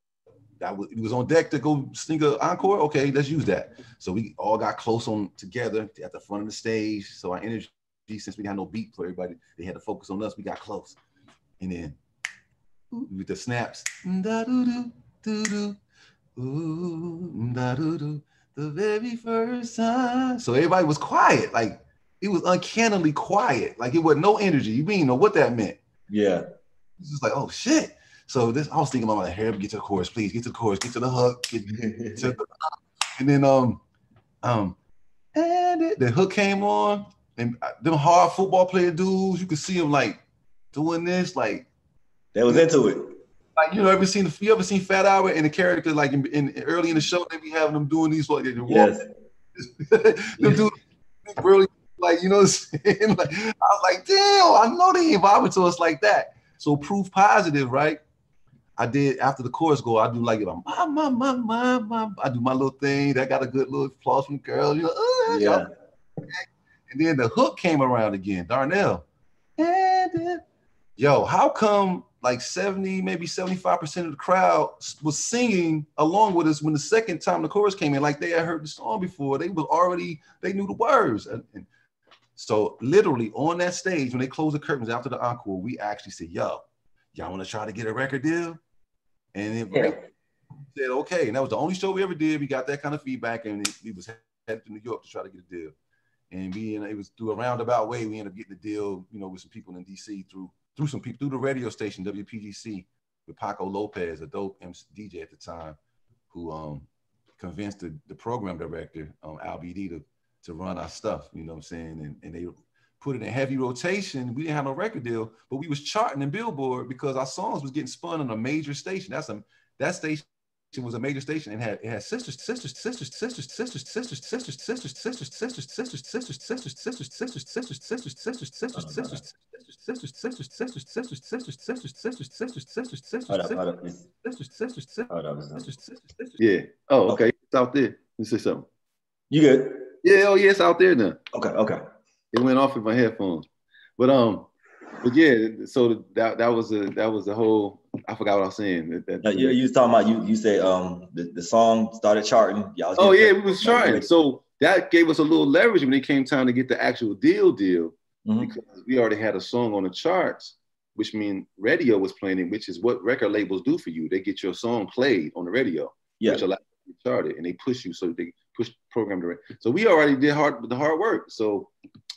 it was on deck to go sing an encore. Okay, let's use that. So we all got close on together at the front of the stage. So our energy, since we had no beat for everybody, they had to focus on us. We got close, and then with the snaps, the very first time. So everybody was quiet. Like it was uncannily quiet. Like it was no energy. You didn't know what that meant. Yeah. It's just like, oh shit. So I was thinking about my hair, get to the chorus, please, get to the chorus, get to the hook, and then and the hook came on, and them hard football player dudes, you could see them like doing this, like they was into it. Like you ever seen Fat Albert and the character like in early in the show, they be having them doing these like yes. them dudes really like, you know what I'm saying? Like I was like, damn, I know they ain't vibing to us like that. So proof positive, right? I did after the chorus go, I do like I do my little thing. That got a good little applause from the girl, you know. Yeah. And then the hook came around again, Darnell. And yo, how come like 70, maybe 75% of the crowd was singing along with us when the second time the chorus came in, like they had heard the song before. They knew the words. And so literally on that stage, when they closed the curtains after the encore, we actually said, yo, y'all want to try to get a record deal? And then said, okay. And that was the only show we ever did. We got that kind of feedback, and we was headed to New York to try to get a deal. And it was through a roundabout way, we ended up getting the deal, you know, with some people in DC through some people, through the radio station, WPGC, with Paco Lopez, a dope MC DJ at the time, who convinced the program director, Al BD, to run our stuff, you know what I'm saying? And they put it in heavy rotation. We didn't have no record deal, but we was charting in Billboard because our songs was getting spun on a major station. That station was a major station and it had sisters. Yeah. Oh, okay. It's out there. Let me say something. You good? Yeah. Oh, yeah. It's out there now. Okay. It went off with my headphones. but yeah, so that was a whole. I forgot what I was saying. You was talking about you said the song started charting. Y'all was Oh getting yeah, we was charting. So that gave us a little leverage when it came time to get the actual deal, because we already had a song on the charts, which means radio was playing it, which is what record labels do for you. They get your song played on the radio, which allows you to chart it, and they push you so they push program direct. So we already did the hard work. So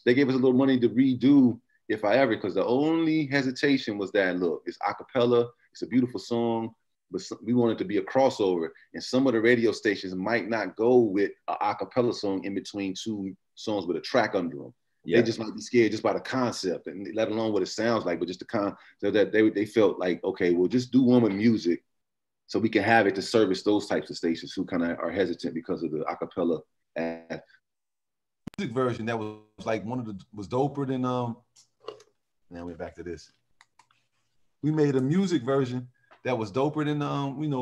they gave us a little money to redo If I Ever, because the only hesitation was that, look, it's a cappella, it's a beautiful song, but we wanted to be a crossover, and some of the radio stations might not go with an a cappella song in between two songs with a track under them. Yeah. They just might be scared just by the concept, and let alone what it sounds like, but just the so that they felt like, okay, we'll just do one with music so we can have it to service those types of stations who kind of are hesitant because of the a cappella. Music version that was like was doper than now we're back to this. We made a music version that was doper than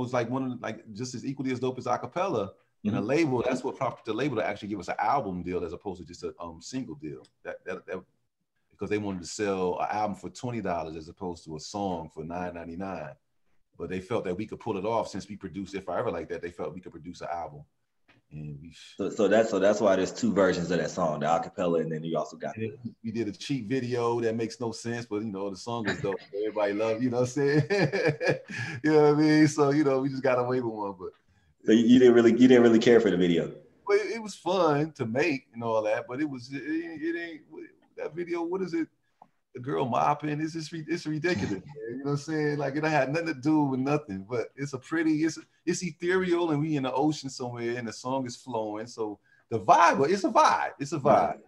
it's like one of the, like just as equally as dope as a cappella. And a label, that's what prompted the label to actually give us an album deal as opposed to just a single deal. That because they wanted to sell an album for $20 as opposed to a song for $9.99. But they felt that we could pull it off since we produced If I Ever Like That. They felt we could produce an album. And so that's why there's two versions of that song, the acapella, and then you also got we did a cheap video that makes no sense, but the song was dope. Everybody loved, you know what I'm saying? You know what I mean? So we just got away with one, but so you didn't really care for the video. Well, it was fun to make and all that, but it ain't that video. What is it? The girl mopping. It's ridiculous. Man. You know what I'm saying? Like it had nothing to do with nothing, but it's it's ethereal, and we in the ocean somewhere, and the song is flowing. So the vibe, it's a vibe. It's a vibe. Right.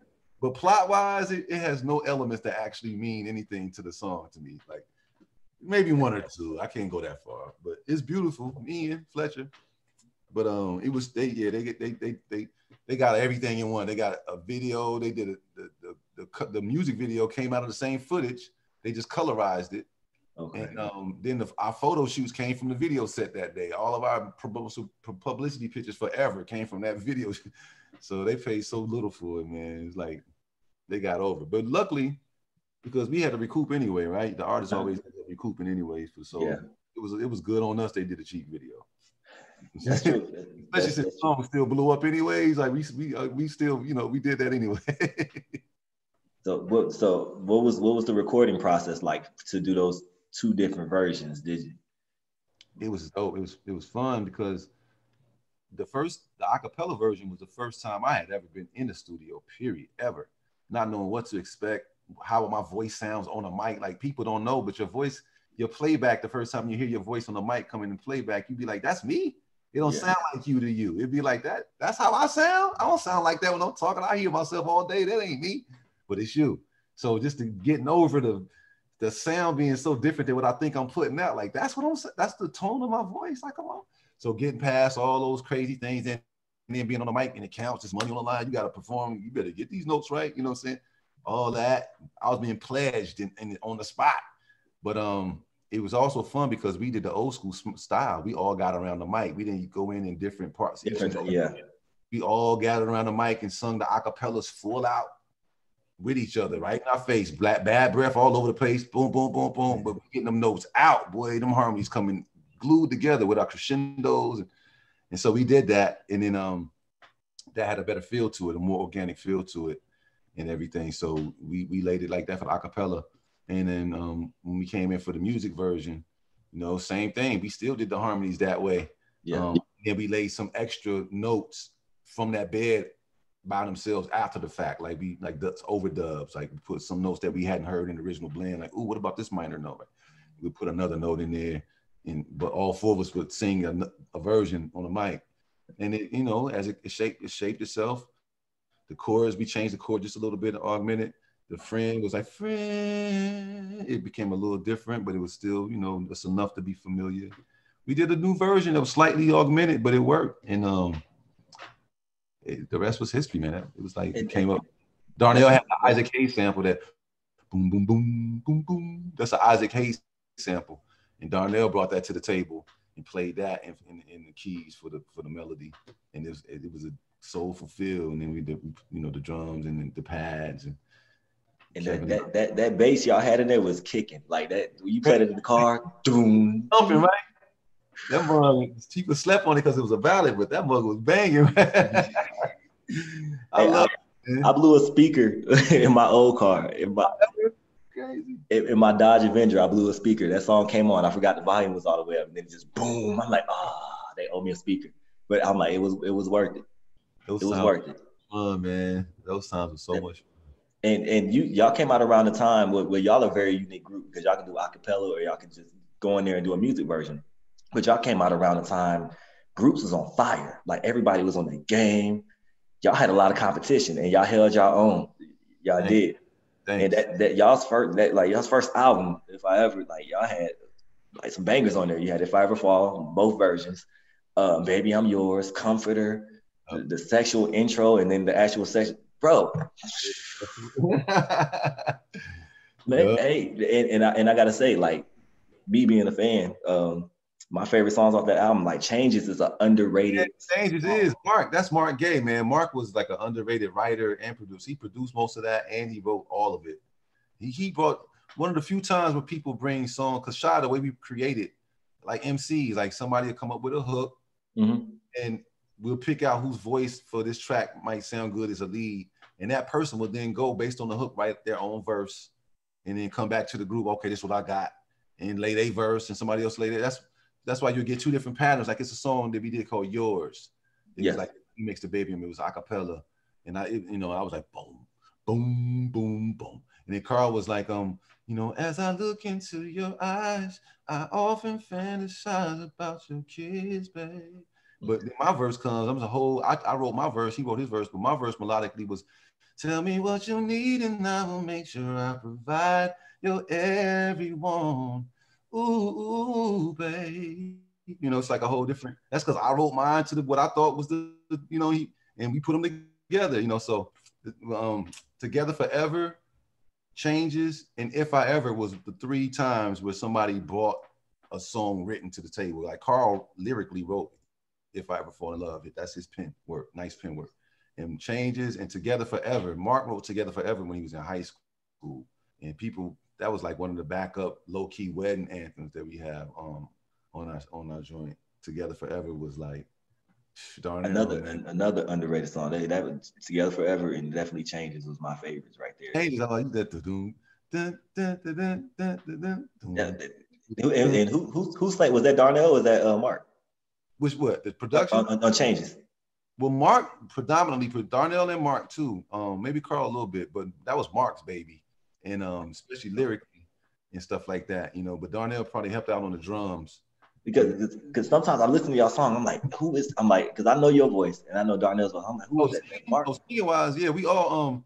But plot wise, it has no elements that actually mean anything to the song to me. Like maybe one or two. I can't go that far, but it's beautiful. Ian Fletcher. But it was they got everything in one. They got a video. They did the music video came out of the same footage. They just colorized it. Okay. And then our photo shoots came from the video set that day. All of our publicity pictures forever came from that video. So they paid so little for it, man. It's like they got over. But luckily, because we had to recoup anyway, right? The artists always end up recouping anyways. So it was good on us. They did a cheap video. That's true. Especially since the song still blew up anyways. Like we still, we did that anyway. So what was the recording process like to do those two different versions? Did you? It was dope. It was fun because the acapella version was the first time I had ever been in the studio, period, ever. Not knowing what to expect, how my voice sounds on a mic. Like people don't know, but your playback, the first time you hear your voice on the mic coming in playback, you'd be like, that's me. It don't sound like you to you. It'd be like that. That's how I sound. I don't sound like that when I'm talking. I hear myself all day. That ain't me, but it's you. So just getting over the sound being so different than what I think I'm putting out. Like that's the tone of my voice. Like, come on. So getting past all those crazy things and then being on the mic and it counts, there's money on the line. You got to perform. You better get these notes right. You know what I'm saying? All that. I was being pledged and on the spot. But it was also fun because we did the old school style. We all got around the mic. We didn't go in different parts. We all gathered around the mic and sung the acapellas full out with each other, right in our face. Bad breath all over the place. Boom, boom, boom, boom. But getting them notes out, boy, them harmonies coming glued together with our crescendos. And so we did that. And then that had a better feel to it, a more organic feel to it and everything. So we laid it like that for the acapella. And then when we came in for the music version, same thing. We still did the harmonies that way. Yeah. Then we laid some extra notes from that bed by themselves after the fact, like overdubs. Like we put some notes that we hadn't heard in the original blend. Like, ooh, what about this minor note? Like, we put another note in there, but all four of us would sing a version on the mic. And it, as it shaped itself. The chorus, we changed the chord just a little bit, augmented. The friend was like, friend. It became a little different, but it was still, it's enough to be familiar. We did a new version that was slightly augmented, but it worked. And the rest was history, man. It was like, it came up. Darnell had the Isaac Hayes sample that boom, boom, boom, boom, boom. That's an Isaac Hayes sample. And Darnell brought that to the table and played that in the keys for the melody. And it was a soulful feel. And then we did, the drums and the pads and And that bass y'all had in there was kicking. Like that, when you played it in the car, doom. Thumping, right? That mug, people slept on it because it was a ballad, but that mug was banging. I blew a speaker in my old car. In my Dodge Avenger, I blew a speaker. That song came on. I forgot the volume was all the way up, and then just boom. I'm like, they owe me a speaker. But I'm like, it was worth it. It was worth it. Oh man, those times were so much fun. And y'all came out around the time where y'all are a very unique group because y'all can do acapella or y'all can just go in there and do a music version. But y'all came out around the time groups was on fire. Like everybody was on their game. Y'all had a lot of competition and y'all held y'all own. Y'all did. Thanks. And that y'all's first album, If I Ever, like y'all had like some bangers on there. You had If I Ever Fall, both versions. Baby I'm Yours, Comforter, the sexual intro, and then the actual section. Bro. Man, hey, and I gotta say, like, me being a fan, my favorite songs off that album, like Changes, is an underrated. Changes is Mark. That's Mark Gaye, man. Mark was like an underrated writer and producer. He produced most of that, and he wrote all of it. He brought one of the few times where people bring songs, because Shy, the way we created, like MCs, like somebody will come up with a hook, and we'll pick out whose voice for this track might sound good as a lead, and that person will then go based on the hook, write their own verse, and then come back to the group. Okay, this is what I got, and lay their verse, and somebody else lay their. That's why you get two different patterns. Like it's a song that we did called Yours. It was like he makes the baby, and it was a cappella, and I was like boom, boom, boom, boom, and then Carl was like as I look into your eyes, I often fantasize about your kids, babe. But then my verse comes. I wrote my verse. He wrote his verse, but my verse melodically was, tell me what you need, and I will make sure I provide your every want. Ooh, babe. It's like a whole different. That's because I wrote mine to what I thought was and we put them together. So Together Forever, Changes, and If I Ever was the 3 times where somebody brought a song written to the table. Like Carl lyrically wrote If I Ever Fall in Love. That's his pen work, nice pen work. And Changes and Together Forever. Mark wrote Together Forever when he was in high school, and people. That was like one of the backup low-key wedding anthems that we have on our joint. Together Forever was like another underrated song. That was Together Forever and Definitely Changes was my favorites right there. Changes, I like that. And whose slate was that? Darnell or was that Mark? Which what? The production on Changes. Well, Mark predominantly, but Darnell and Mark too. Maybe Carl a little bit, but that was Mark's baby. And especially lyrically and stuff like that, But Darnell probably helped out on the drums. Because sometimes I listen to y'all song, I'm like, who is? I'm like, because I know your voice and I know Darnell's voice. I'm like, who is that? Mark. Speaking wise, yeah, we all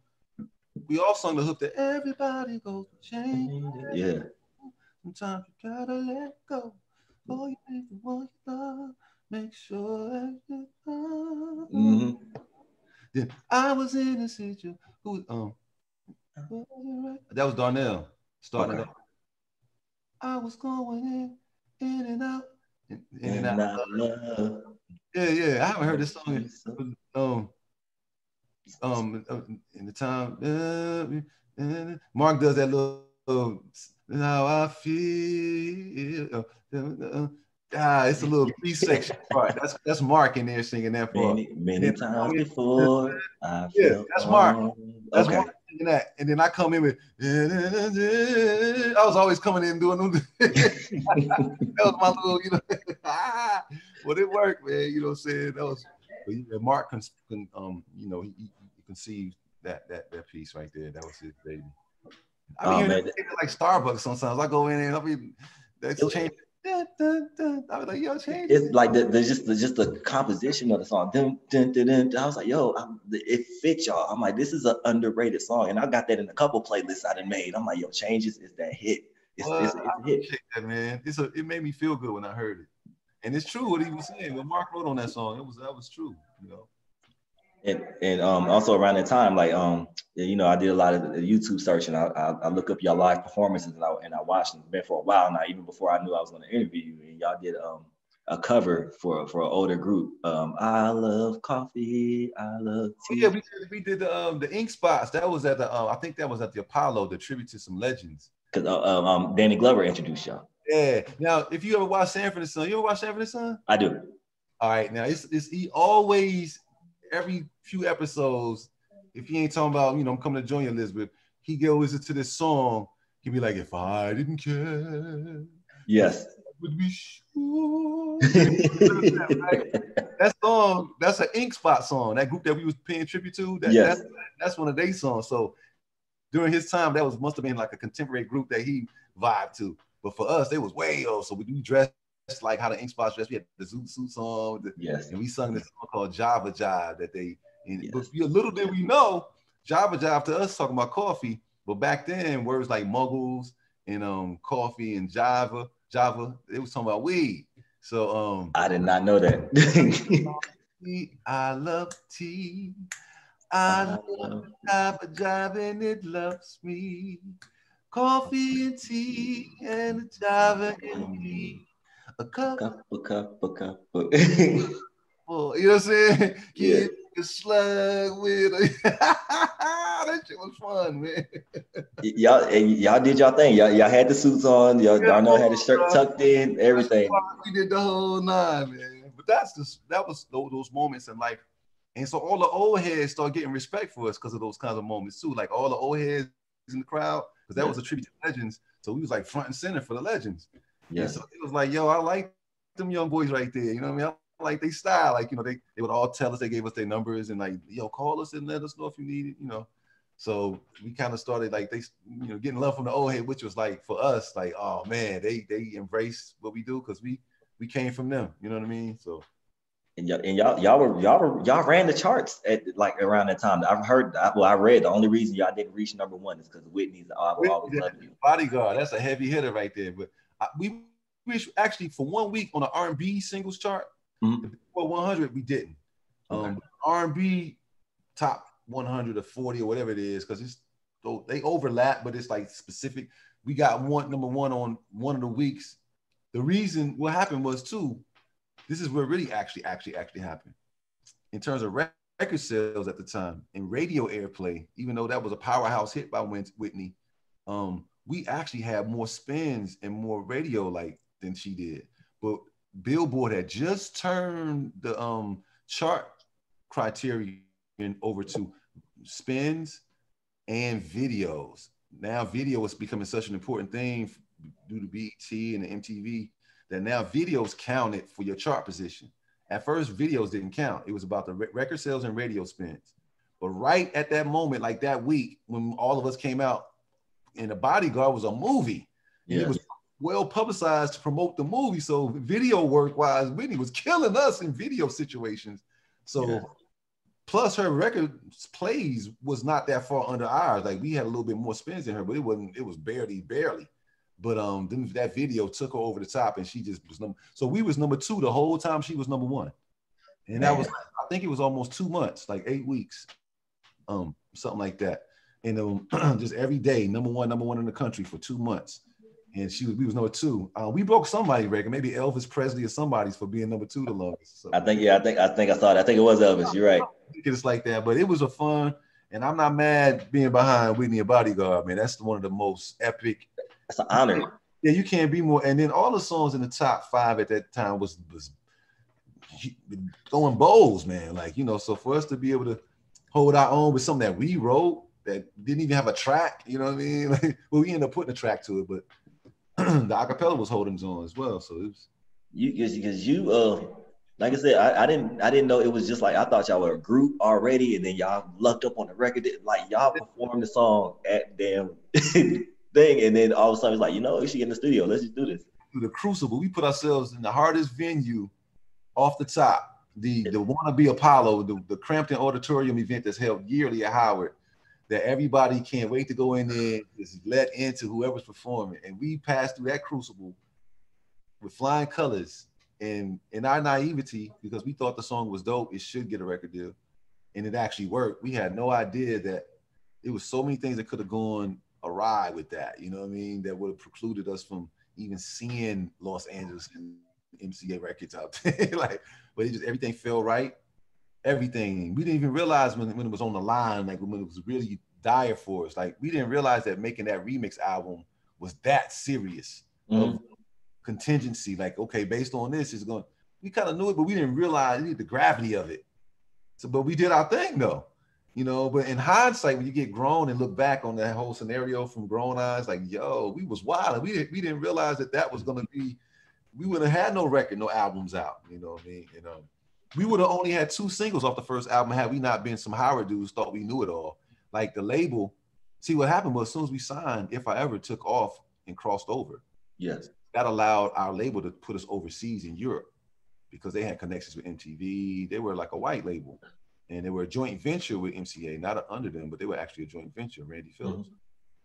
sung the hook that everybody goes to change. Yeah. Sometimes you gotta let go. Oh, you need the one you love. Make sure that you love. Then I was in a situation. That was Darnell starting up. I was going in and out, in and out. Yeah. I haven't heard this song in the time. Mark does that little how I feel. It's a little B-section part. That's Mark in there singing that part. Many times before. That's Mark. That's Mark singing that. And then I come in with. I was always coming in and doing them. That was my little, Well, it worked, man. You know what I'm saying? That was. Mark he conceived that piece right there. That was his baby. I mean, like Starbucks sometimes. I go in and that's changed. I was like, yo, change. It's like just the composition of the song. Dun, dun, dun, dun. I was like, yo, it fits y'all. I'm like, this is an underrated song, and I got that in a couple playlists I done made. I'm like, yo, Changes is that hit. It's a hit. That, man. It made me feel good when I heard it, and it's true what he was saying. When Mark wrote on that song, that was true, And also around that time, like I did a lot of YouTube search, and I look up y'all live performances, and I watched them. It's been for a while now, even before I knew I was going to interview you. And y'all did a cover for an older group. I love coffee. I love Oh yeah, tea. we did the Ink Spots. That was at the I think that was at the Apollo, the tribute to some legends. Because Danny Glover introduced y'all. Yeah. Now, if you ever watch Sanford and Son, you ever watch Sanford and Son? I do. All right. Now, it's he always every few episodes. If he ain't talking about, I'm coming to join you, Elizabeth. He goes into this song. He'd be like, if I didn't care, Yes. would be sure. That song, that's an Ink Spot song. That group that we was paying tribute to, Yes. that's one of their songs. So during his time, that must have been like a contemporary group that he vibed to. But for us, they was way old. So we dressed like how the Ink Spots dressed. We had the zoot suits on. Yes. And we sung this song called Java Jive that they. Yes. But little did we know, Java Jive to us talking about coffee. But back then, words like muggles and coffee and Java, it was talking about weed. So I did not know that. I love tea. I love Java and it loves me. Coffee and tea and Java and me. A cup. Well, you know what I'm saying? Yeah. A slug with a that shit was fun, man. Y'all did y'all thing. Y'all had the suits on. Darnell had his shirt tucked in. Everything. We did the whole nine, man. But that was those moments in life, and so all the old heads start getting respect for us because of those kinds of moments too. Like all the old heads in the crowd, because that was a tribute to legends. So we was like front and center for the legends. Yeah. So it was like, yo, I like them young boys right there. You know what I mean? I like they style. Like, they would all tell us, they gave us their numbers and like, yo, call us and let us know if you need it, So we kind of started like getting love from the old head, which was like for us, like, oh man, they embrace what we do because we came from them. You know what I mean? So y'all ran the charts at like around that time. I read the only reason y'all didn't reach number one is because Whitney's I Will Always Love You. Bodyguard, that's a heavy hitter right there. But we actually for 1 week on the R&B singles chart, the 100 we didn't. R&B top 100 or 40 or whatever it is, because they overlap, but it's like specific. We got number one on one of the weeks. The reason what happened was too, this is where it really actually happened. In terms of record sales at the time and radio airplay, even though that was a powerhouse hit by Whitney, we actually had more spins and more radio than she did. But Billboard had just turned the chart criterion over to spins and videos. Now video is becoming such an important thing due to BET and the MTV that now videos counted for your chart position. At first, videos didn't count. It was about the record sales and radio spins. But right at that moment, like that week, when all of us came out, and The Bodyguard was a movie, and it was well publicized to promote the movie. So video work-wise, Whitney was killing us in video situations. So plus her record plays was not that far under ours. Like we had a little bit more spins than her, but it was barely. But then that video took her over the top, and she just was number. So we was number 2 the whole time she was number 1, and that was, I think it was almost 2 months, like 8 weeks, something like that. And just every day, number one in the country for 2 months, and we was number 2. We broke somebody's record, maybe Elvis Presley or somebody's for being number 2 the longest. So, I think I saw it. I think it was Elvis. You're right. It's like that, but it was a fun, and I'm not mad being behind Whitney and Bodyguard, man. That's one of the most epic. That's an honor. Yeah, you can't be more. And then all the songs in the top 5 at that time was going bowls, man. Like, so for us to be able to hold our own with something that we wrote that didn't even have a track, you know what I mean? Like, well, we ended up putting a track to it, but the acapella was holding on as well. So it was you like I said, I didn't know it was just like, I thought y'all were a group already, and then y'all lucked up on the record. Like y'all performed the song at damn thing, and then all of a sudden it's like, we should get in the studio. Let's just do this. Through the Crucible, we put ourselves in the hardest venue off the top. The Wannabe Apollo, the Crampton Auditorium event that's held yearly at Howard, that everybody can't wait to go in there, just let into whoever's performing. And we passed through that Crucible with flying colors. And in our naivety, because we thought the song was dope, it should get a record deal. And it actually worked. We had no idea that it was so many things that could have gone awry with that, you know what I mean? That would have precluded us from even seeing Los Angeles and MCA records out there. Like, but it just everything felt right. Everything. We didn't even realize when it was on the line, like when it was really dire for us. Like we didn't realize that making that remix album was that serious of contingency. Like, okay, based on this, it's going. We kind of knew it, but we didn't realize the gravity of it. So, but we did our thing though, you know. But in hindsight, when you get grown and look back on that whole scenario from grown eyes, like, yo, we was wild. We didn't realize that was going to be. We wouldn't have had no record, no albums out. You know what I mean? You know, we would have only had 2 singles off the first album had we not been some Howard dudes thought we knew it all. Like the label. See, what happened was as soon as we signed, If I Ever took off and crossed over. Yes. That allowed our label to put us overseas in Europe because they had connections with MTV. They were like a white label. And they were a joint venture with MCA, not under them, but they were actually a joint venture, Randy Phillips.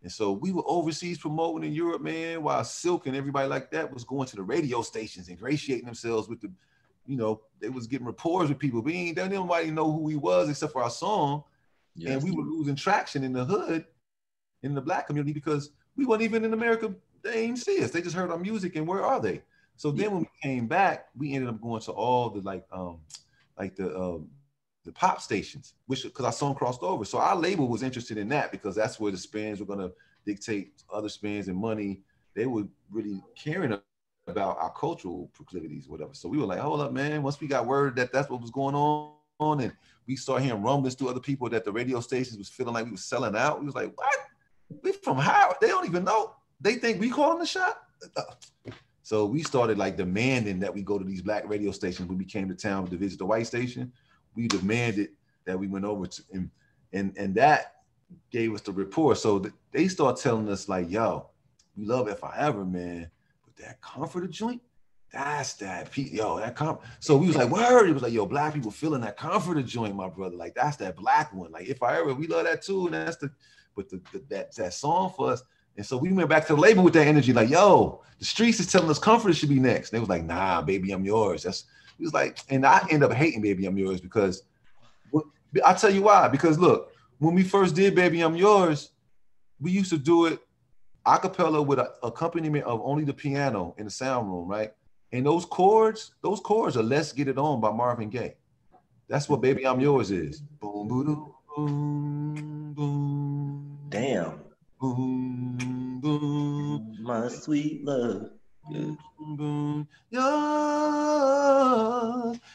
And so we were overseas promoting in Europe, man, while Silk and everybody like that was going to the radio stations, ingratiating themselves with the, you know, they was getting rapport with people. Nobody know who he was except for our song. Yes. And we were losing traction in the hood, in the Black community, because we weren't even in America. They ain't see us. They just heard our music, and where are they? So then when we came back, we ended up going to all the the pop stations, which because our song crossed over. So our label was interested in that because that's where the spins were gonna dictate other spins and money. They were really caring about our cultural proclivities, whatever. So we were like, hold up, man. Once we got word that that's what was going on, and we started hearing rumblings to other people that the radio stations was feeling like we was selling out. We was like, what? We from Howard? They don't even know. They think we calling the shot. So we started like demanding that we go to these Black radio stations. We came to town to visit the white station. We demanded that we went over to, and that gave us the rapport. So they start telling us like, yo, we love If I Ever, man, but that Comforter joint, that's that, yo, that comfort. So we was like, word. It was like, yo, Black people feeling that Comforter joint, my brother. Like that's that Black one. Like If I Ever, we love that too. And that's that song for us. And so we went back to the label with that energy, like, yo, the streets is telling us Comforter should be next. And they was like, nah, Baby, I'm Yours. He was like, and I end up hating Baby, I'm Yours because I'll tell you why. Because look, when we first did Baby, I'm Yours, we used to do it a cappella with an accompaniment of only the piano in the sound room, right? And those chords are Let's Get It On by Marvin Gaye. That's what Baby, I'm Yours is. Boom, boom, boom, boom. Damn. Boom, boom. My sweet love. Boom, boom. Yours,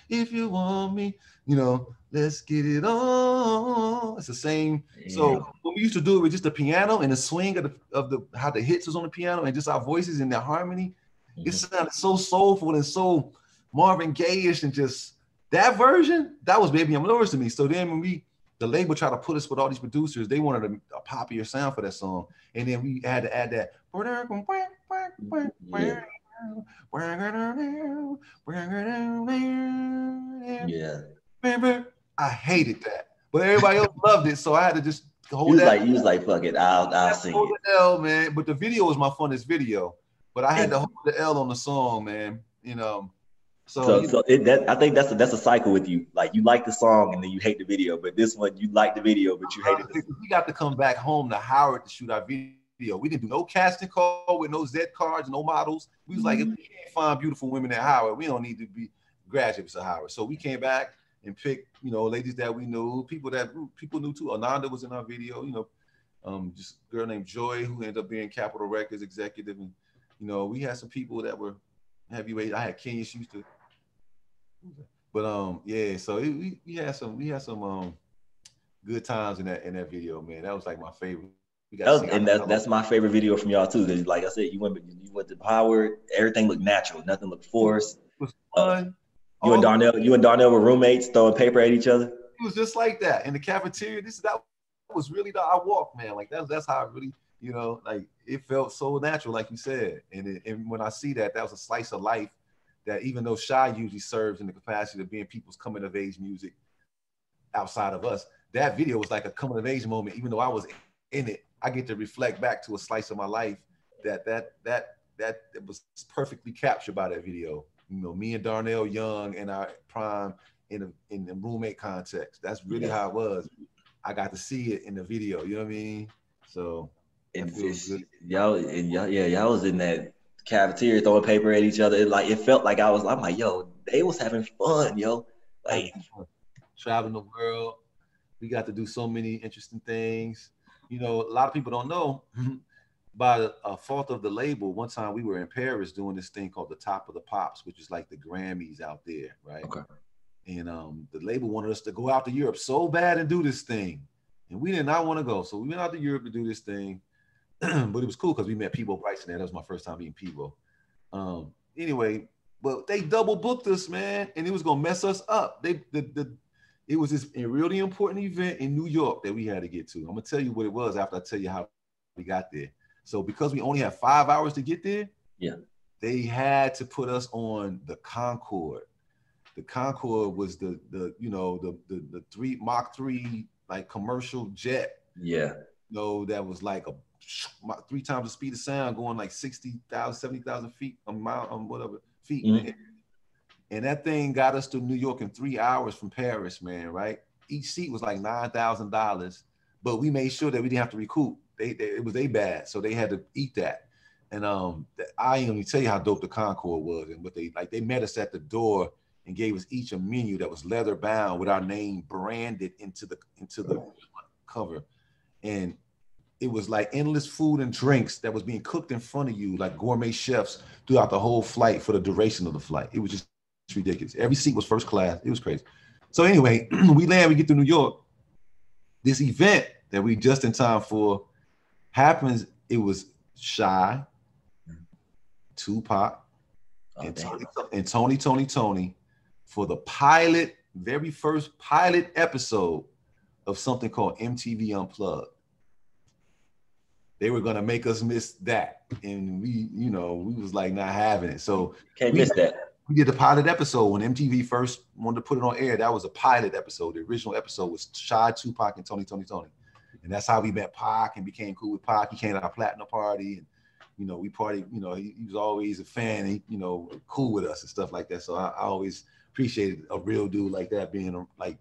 if you want me, you know, let's get it on. It's the same. Yeah. So when we used to do it with just the piano and the swing of the how the hits was on the piano and just our voices and their harmony, it sounded so soulful and so Marvin Gaye-ish, and just that version, that was Baby, I'm Yours to me. So then when the label tried to put us with all these producers, they wanted a poppier sound for that song. And then we had to add that. Yeah. I hated that. But everybody else loved it. So I had to just hold that. You was like, fuck it, I'll sing it. The L, man. But the video was my funnest video. But I had to hold the L on the song, man. You know. I think that's a cycle with you. Like you like the song and then you hate the video, but this one you like the video, but you hated it. We got to come back home to Howard to shoot our video. We didn't do no casting call with no Z cards, no models. We was like, if we can't find beautiful women at Howard, we don't need to be graduates of Howard. So we came back and picked, you know, ladies that we knew, people knew too. Ananda was in our video, you know, just a girl named Joy who ended up being Capitol Records executive, and you know, we had some people that were heavyweight. I had Kenya Schuster. But yeah, so we had some good times in that video, man. That was like my favorite. That's my favorite video from y'all too. Like I said, you went to Howard. Everything looked natural. Nothing looked forced. It was fun. You and Darnell were roommates, throwing paper at each other. It was just like that in the cafeteria. That was really I walked, man. Like that's how I really, you know, like it felt so natural, like you said. And when I see that was a slice of life. That even though Shy usually serves in the capacity of being people's coming of age music outside of us, that video was like a coming of age moment. Even though I was in it, I get to reflect back to a slice of my life that was perfectly captured by that video. You know, me and Darnell Young in our prime in the roommate context. That's really how it was. I got to see it in the video. You know what I mean? So y'all was in that cafeteria throwing paper at each other. It felt like I'm like, yo, they was having fun, yo. Like Traveling the world. We got to do so many interesting things. You know, a lot of people don't know. By a fault of the label, one time we were in Paris doing this thing called the Top of the Pops, which is like the Grammys out there, right? okay. And the label wanted us to go out to Europe so bad and do this thing. And we did not want to go. So we went out to Europe to do this thing. But it was cool because we met Peebo Bryson there. That was my first time meeting Peebo. Anyway, but they double booked us, man, and it was gonna mess us up. It was this really important event in New York that we had to get to. I'm gonna tell you what it was after I tell you how we got there. So because we only had 5 hours to get there, yeah, they had to put us on the Concorde. The Concorde was the three Mach 3 like commercial jet. Yeah. You know, that was like 3 times the speed of sound, going like 60,000, 70,000 feet a mile, whatever feet. Mm-hmm. And that thing got us to New York in 3 hours from Paris, man. Right? Each seat was like $9,000, but we made sure that we didn't have to recoup. It was they bad, so they had to eat that. And I ain't gonna tell you how dope the Concorde was, and what they met us at the door and gave us each a menu that was leather bound with our name branded into the cover, and it was like endless food and drinks that was being cooked in front of you, like gourmet chefs throughout the whole flight for the duration of the flight. It was just ridiculous. Every seat was first class. It was crazy. So anyway, we get to New York. This event that we just in time for happens. It was Shy, Tupac, and Tony for the very first pilot episode of something called MTV Unplugged. They were gonna make us miss that, and we was like not having it. So can't miss that. We did the pilot episode when MTV first wanted to put it on air. That was a pilot episode. The original episode was Shy, Tupac, and Tony, and that's how we met Pac and became cool with Pac. He came to our platinum party, and we partied. He was always a fan. He, cool with us and stuff like that. So I always appreciated a real dude like that being like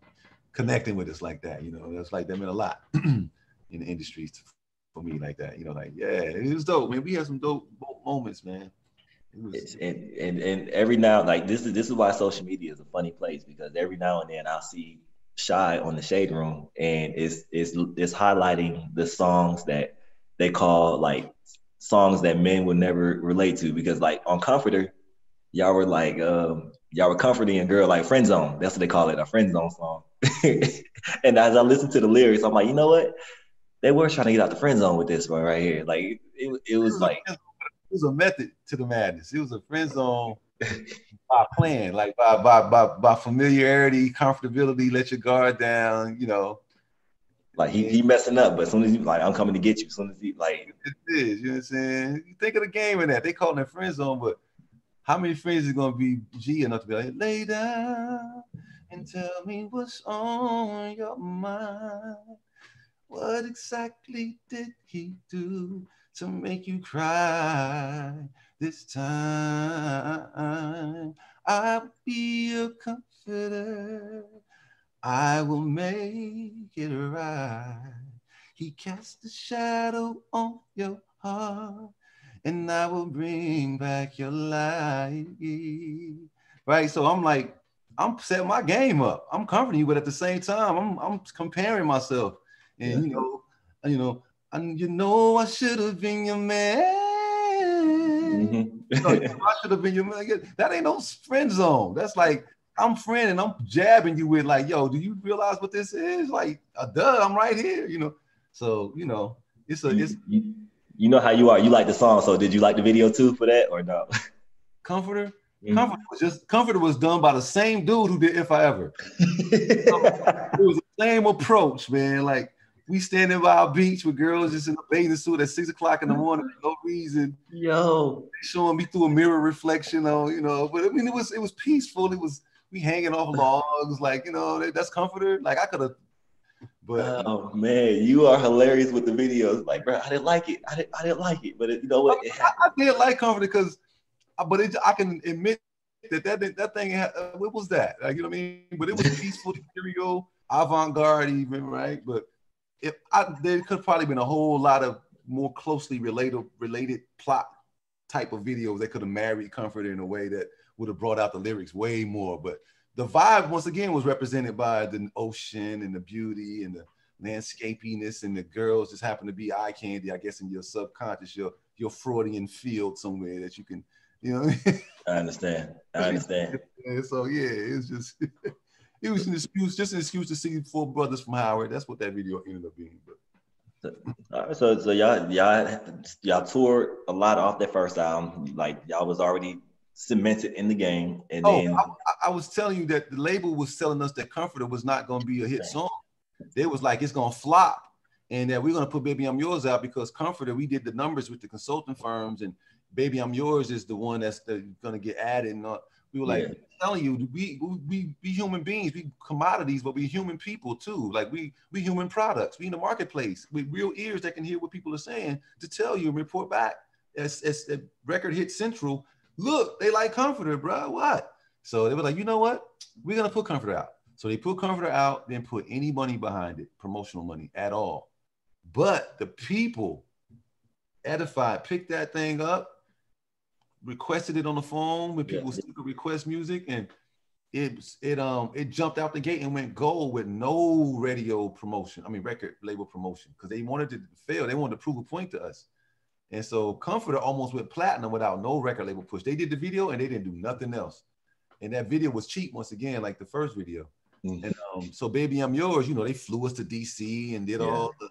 connecting with us like that. That's like that meant a lot in the industry for me like that. Yeah, it was dope, man. We had some dope moments, man. And every now, like this is why social media is a funny place, because every now and then I'll see Shy on the Shade Room, and it's highlighting the songs that they call like songs that men would never relate to, because like on Comforter, y'all were comforting a girl like Friend Zone. That's what they call it, a friend zone song. And as I listen to the lyrics, I'm like, you know what? They were trying to get out the friend zone with this one right here. Like it was like it was a method to the madness. It was a friend zone by plan, like by familiarity, comfortability, let your guard down, Like he messing up, but as soon as like I'm coming to get you, as soon as he like it is, you know what I'm saying? You think of the game in that. They call it friend zone, but how many friends is gonna be G enough to be like, lay down and tell me what's on your mind? What exactly did he do to make you cry this time? I'll be your comforter. I will make it right. He cast a shadow on your heart, and I will bring back your light. Right? So I'm setting my game up. I'm comforting you, but at the same time, I'm comparing myself. And I should have been your man. Mm-hmm. I should have been your man. That ain't no friend zone. That's like I'm friend and I'm jabbing you with like, yo, do you realize what this is? Like, duh, I'm right here. So it's you know how you are. You like the song, so did you like the video too for that or no? Comforter. Mm-hmm. Comforter was done by the same dude who did If I Ever. It was the same approach, man. Like, we standing by our beach with girls just in a bathing suit at 6 o'clock in the morning for no reason. Yo, showing me through a mirror reflection on, But I mean, it was peaceful. It was we hanging off logs, like that's Comforter. Like I could have. But oh man, you are hilarious with the videos. Like, bro, I didn't like it. I didn't like it, but you know what? I did like Comforter because, I can admit that thing. What was that? Like, you know what I mean? But it was peaceful, ethereal, avant-garde, even, right? But there could probably been a whole lot of more closely related plot type of videos. They could have married Comforter in a way that would have brought out the lyrics way more. But the vibe, once again, was represented by the ocean and the beauty and the landscapiness, and the girls just happen to be eye candy, I guess, in your subconscious, your Freudian field somewhere that you can, you know. I understand. And so yeah, it's just it was an excuse, just an excuse to see four brothers from Howard. That's what that video ended up being. But So y'all toured a lot off that first album. Like y'all was already cemented in the game, and then I was telling you that the label was telling us that Comforter was not going to be a hit song. They was like, it's going to flop, and that we're going to put Baby I'm Yours out because Comforter, we did the numbers with the consulting firms, and Baby I'm Yours is the one that's going to get added. And we were like, I'm telling you, we human beings, we commodities, but we human people too. Like we human products. We in the marketplace with real ears that can hear what people are saying to tell you and report back. As the record hit central, look, they like Comforter, bro. What? So they were like, you know what? We're gonna put Comforter out. So they put Comforter out, didn't put any money behind it, promotional money at all. But the people edified, picked that thing up, requested it on the phone when people still could request music, and it jumped out the gate and went gold with no radio promotion. I mean, record label promotion, because they wanted it to fail. They wanted to prove a point to us. And so Comforter almost went platinum without no record label push. They did the video and they didn't do nothing else. And that video was cheap once again, like the first video. And so Baby I'm Yours, they flew us to DC and did all the,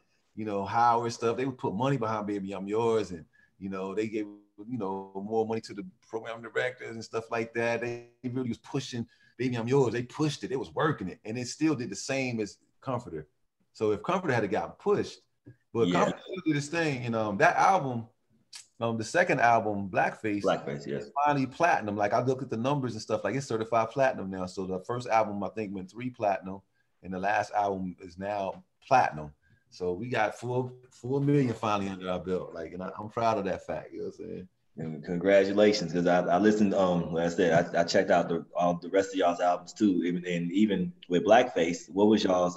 Howard stuff. They would put money behind Baby I'm Yours, and they gave more money to the program directors and stuff like that. They really was pushing Baby I'm Yours. They pushed it. It was working it, and it still did the same as Comforter. So if Comforter had gotten pushed, but Comforter still did his thing, and that album, the second album, Blackface, is finally platinum. Like I look at the numbers and stuff, like it's certified platinum now. So the first album I think went 3 platinum, and the last album is now platinum. So we got 4 million finally under our belt. Like, and I'm proud of that fact. You know what I'm saying? And congratulations, because I listened. Like I said, I checked out all the rest of y'all's albums too, and even with Blackface. What was y'all's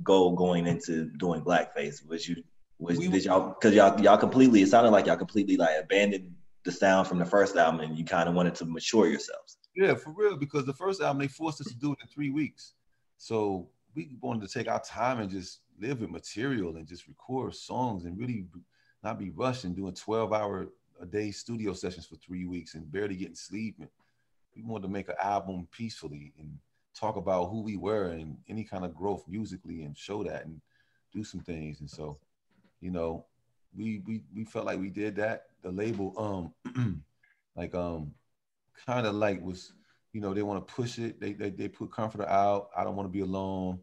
goal going into doing Blackface? Did y'all, because y'all completely, it sounded like y'all completely like abandoned the sound from the first album, and you kind of wanted to mature yourselves? Yeah, for real, because the first album they forced us to do it in 3 weeks, so we wanted to take our time and just live with material and just record songs and really not be rushed and doing 12-hour-a-day studio sessions for 3 weeks and barely getting sleep. And we wanted to make an album peacefully and talk about who we were and any kind of growth musically and show that and do some things. And so, we felt like we did that. The label, kind of like was, they want to push it. They put Comforter out. I Don't Want to Be Alone.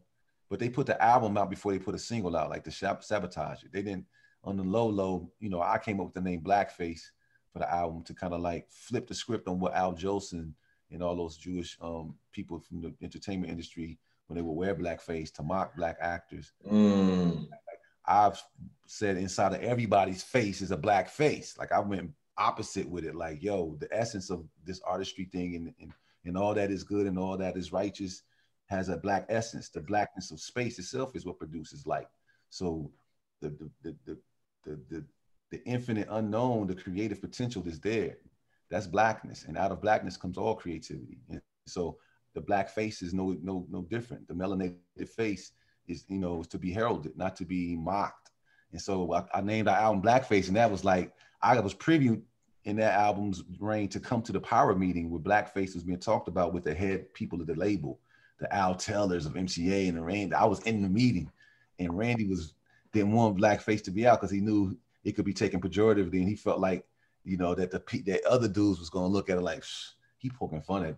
But they put the album out before they put a single out, like the Sabotage It. They didn't, on the low, I came up with the name Blackface for the album to kind of like flip the script on what Al Jolson and all those Jewish people from the entertainment industry, when they would wear blackface to mock black actors. I've said inside of everybody's face is a black face. Like I went opposite with it. Like, yo, the essence of this artistry thing and all that is good and all that is righteous has a black essence. The blackness of space itself is what produces light. So the infinite unknown, the creative potential is there. That's blackness, and out of blackness comes all creativity. And so the black face is no different. The melanated face is is to be heralded, not to be mocked. And so I named our album Blackface, and that was like I was previewed in that album's reign to come to the power meeting where Blackface was being talked about with the head people of the label, the Al Taylors of MCA and the Randy. I was in the meeting, and Randy didn't want Blackface to be out because he knew it could be taken pejoratively, and he felt like that that other dudes was gonna look at it like he poking fun at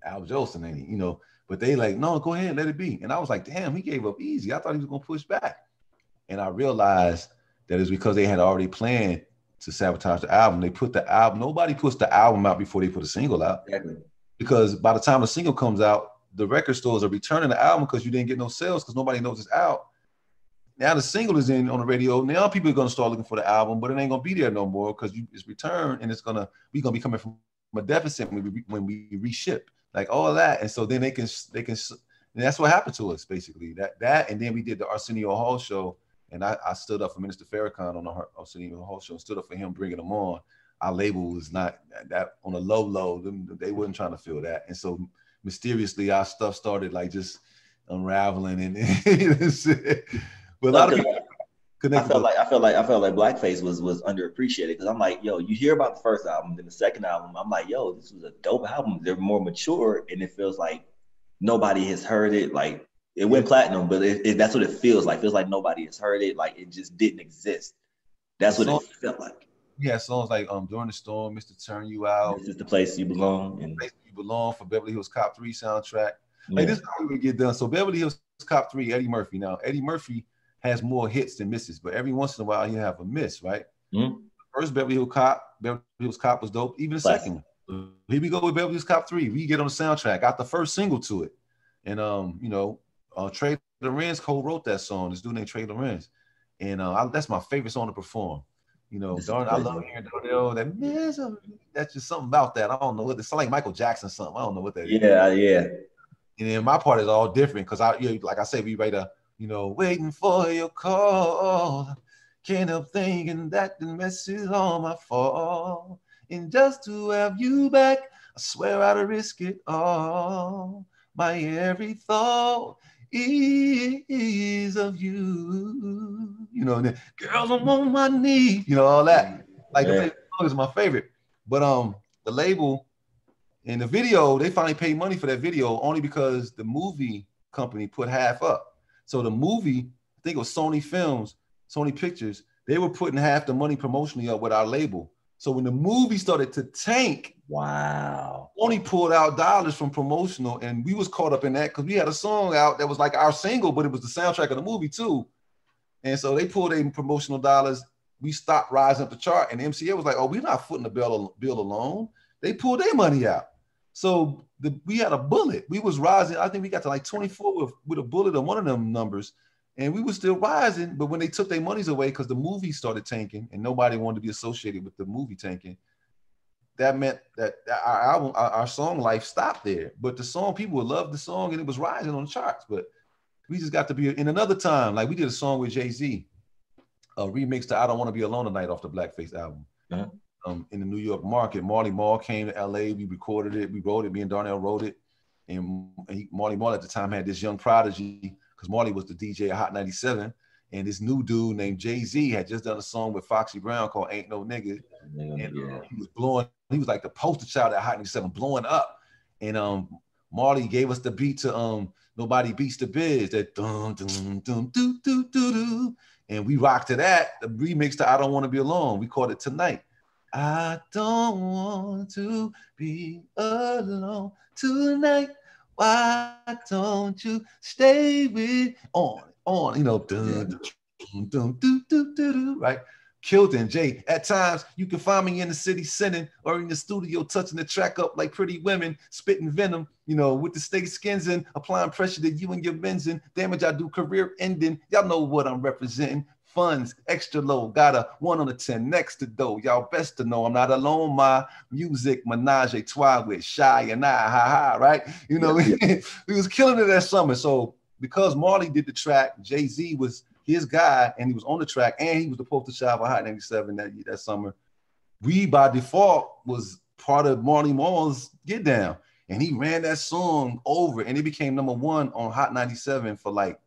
Al Jolson, ain't he? But they like, no, go ahead, let it be. And I was like, damn, he gave up easy. I thought he was gonna push back, and I realized that it's because they had already planned to sabotage the album. They put the album. Nobody puts the album out before they put a single out, exactly. Because by the time the single comes out, the record stores are returning the album because you didn't get no sales because nobody knows it's out. Now the single is in on the radio. Now people are gonna start looking for the album, but it ain't gonna be there no more because it's returned, and we're gonna be coming from a deficit when we reship, like all of that. And so then they can, and that's what happened to us basically. That and then we did the Arsenio Hall show, and I stood up for Minister Farrakhan on the Arsenio Hall show, and stood up for him bringing them on. our label was not that on a low. They weren't trying to feel that. And so mysteriously our stuff started like just unraveling and but a lot of people connected. I felt like Blackface was underappreciated because I'm like, yo, you hear about the first album, then the second album, I'm like, yo, this was a dope album. They're more mature, and it feels like nobody has heard it. Like it went platinum, but that's what it feels like. It feels like nobody has heard it. Like it just didn't exist. That's what it felt like. Yeah, songs like During the Storm, Mr. Turn You Out, This is the place you belong, and Place You Belong for Beverly Hills Cop 3 soundtrack. Like this is how we would get done. So Beverly Hills Cop 3, Eddie Murphy. Now Eddie Murphy has more hits than misses, but every once in a while he have a miss, right? Mm-hmm. First Beverly Hills Cop was dope. Even the second one. Here we go with Beverly Hills Cop 3. We get on the soundtrack, got the first single to it. And Trey Lorenz co-wrote that song. This dude named Trey Lorenz. And that's my favorite song to perform. You know, I love hearing Darnell, that misery. That's just something about that. I don't know what it's like Michael Jackson something. I don't know what that is. Yeah. And then my part is all different because like I said, we write waiting for your call. Can't help thinking that the mess is all my fault. And just to have you back, I swear I'd risk it all. My every thought is of you. You know, and then, girl, I'm on my knees. You know, all that. Like the song is my favorite. But the label and the video, they finally paid money for that video only because the movie company put half up. So the movie, I think it was Sony Pictures, they were putting half the money promotionally up with our label. So when the movie started to tank, wow, Sony pulled out dollars from promotional, and we was caught up in that because we had a song out that was like our single, but it was the soundtrack of the movie too. And so they pulled in promotional dollars. We stopped rising up the chart, and the MCA was like, "Oh, we're not footing the bill alone." They pulled their money out. So we had a bullet. We was rising. I think we got to like 24 with a bullet on one of them numbers. And we were still rising. But when they took their monies away because the movie started tanking and nobody wanted to be associated with the movie tanking, that meant that our album, our song life stopped there. But the song, people would love the song and it was rising on the charts. But we just got to be in another time. Like we did a song with Jay-Z, a remix to I Don't Want to Be Alone Tonight off the Blackface album. In the New York market. Marley Marl came to LA. We recorded it. We wrote it. Me and Darnell wrote it. And Marley Marl at the time had this young prodigy because Marley was the DJ at Hot 97. And this new dude named Jay-Z had just done a song with Foxy Brown called Ain't No Nigga. He was blowing. He was like the poster child at Hot 97, blowing up. And Marley gave us the beat to Nobody Beats the Biz. That dum dum dum doo doo doo doo. And we rocked to that. The remix to I Don't Want to Be Alone. We called it Tonight. I don't want to be alone tonight. Why don't you stay with on, dun, dun, dun, dun, dun, right? Kilton, Jay. At times, you can find me in the city singing or in the studio touching the track up like pretty women, spitting venom, with the steak skins and applying pressure to you and your benzin. Damage I do, career ending. Y'all know what I'm representing. Funds, extra low, got a 1 on the 10 next to dough. Y'all best to know I'm not alone. My music, menage a trois with Shy and I, ha, right? We was killing it that summer. So because Marley did the track, Jay-Z was his guy, and he was on the track, and he was the poster child for Hot 97 that summer. We, by default, was part of Marley Marl's Get Down, and he ran that song over, and it became #1 on Hot 97 for like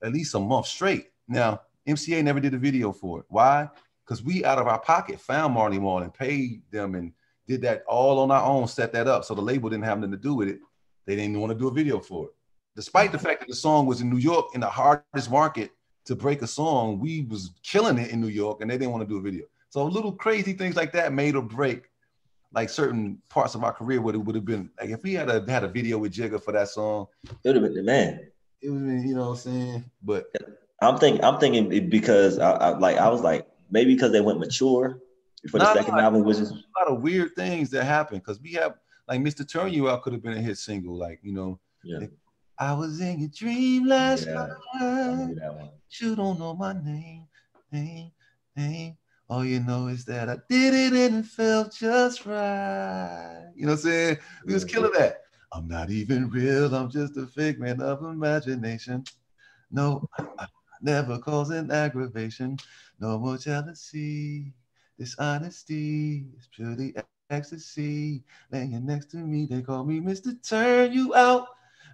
at least a month straight. Now, MCA never did a video for it. Why? Because we, out of our pocket, found Marley Marl and paid them and did that all on our own, set that up. So the label didn't have nothing to do with it. They didn't want to do a video for it. Despite the fact that the song was in New York, in the hardest market to break a song, we was killing it in New York, and they didn't want to do a video. So little crazy things like that made or break like certain parts of our career. What it would have been like if we had a video with Jigga for that song, it would have been the man. It would have been, what I'm saying? But I'm thinking because I was like, maybe because they went mature for the second album, which is a lot of weird things that happened because we have like Mr. Turn You Out could have been a hit single, like I was in your dream last night. You don't know my name. All you know is that I did it and it felt just right. You know what I'm saying? We was killing that. I'm not even real. I'm just a figment of imagination. No, I never cause an aggravation. No more jealousy. This honesty is purely ecstasy. Laying next to me, they call me Mr. Turn You Out.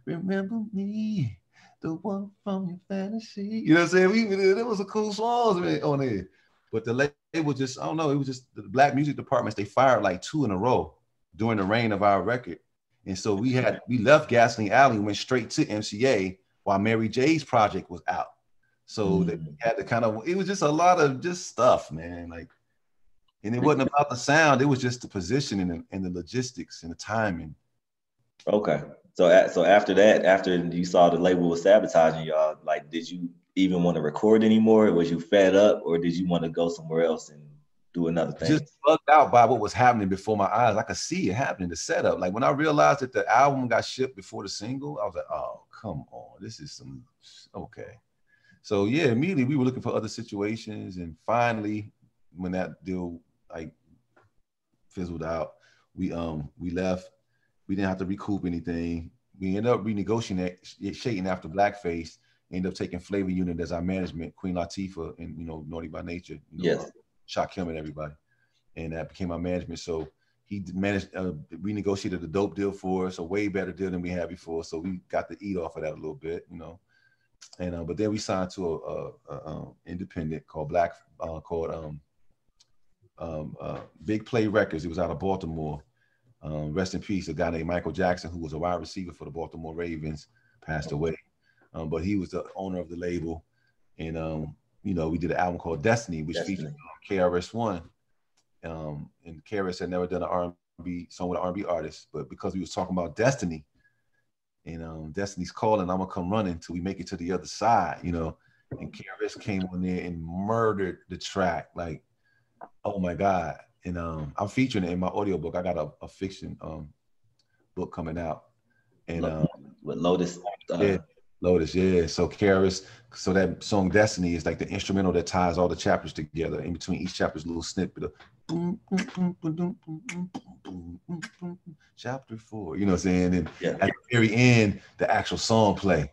Remember me, the one from your fantasy. You know what I'm saying? There was a cool songs on there. But the label just, I don't know, it was just the black music departments, they fired like 2 in a row during the reign of our record. And so we left Gasoline Alley and went straight to MCA while Mary J's project was out. So they had to kind of, it was just a lot of just stuff, man. Like, and it wasn't about the sound, it was just the positioning and the logistics and the timing. Okay. So after that, after you saw the label was sabotaging y'all, like, did you even want to record anymore? Was you fed up, or did you want to go somewhere else and do another thing? Just bugged out by what was happening before my eyes. I could see it happening, the setup. Like when I realized that the album got shipped before the single, I was like, oh, come on. This is some, okay. So yeah, immediately we were looking for other situations. And finally, when that deal like fizzled out, we left. We didn't have to recoup anything. We ended up renegotiating after Blackface. Ended up taking Flavor Unit as our management, Queen Latifah and, you know, Naughty by Nature. You know, yes. Shaquem and everybody. And that became our management. So he managed, renegotiated a dope deal for us, a way better deal than we had before. So we got to eat off of that a little bit, you know. And but then we signed to a independent called Big Play Records. It was out of Baltimore. Rest in peace, a guy named Michael Jackson, who was a wide receiver for the Baltimore Ravens, passed away. But he was the owner of the label. And, you know, we did an album called Destiny, which featured KRS-One. And KRS had never done an R&B song with an R&B artist, but because we was talking about Destiny, and Destiny's calling, I'm gonna come running till we make it to the other side, you know. And KRS came on there and murdered the track, like, oh my God. And I'm featuring it in my audiobook. I got a fiction book coming out. And with Lotus. Yeah, Lotus, yeah. So KRS, so that song Destiny is like the instrumental that ties all the chapters together. In between each chapter is a little snippet of chapter 4, you know what I'm saying? And at the very end, the actual song play.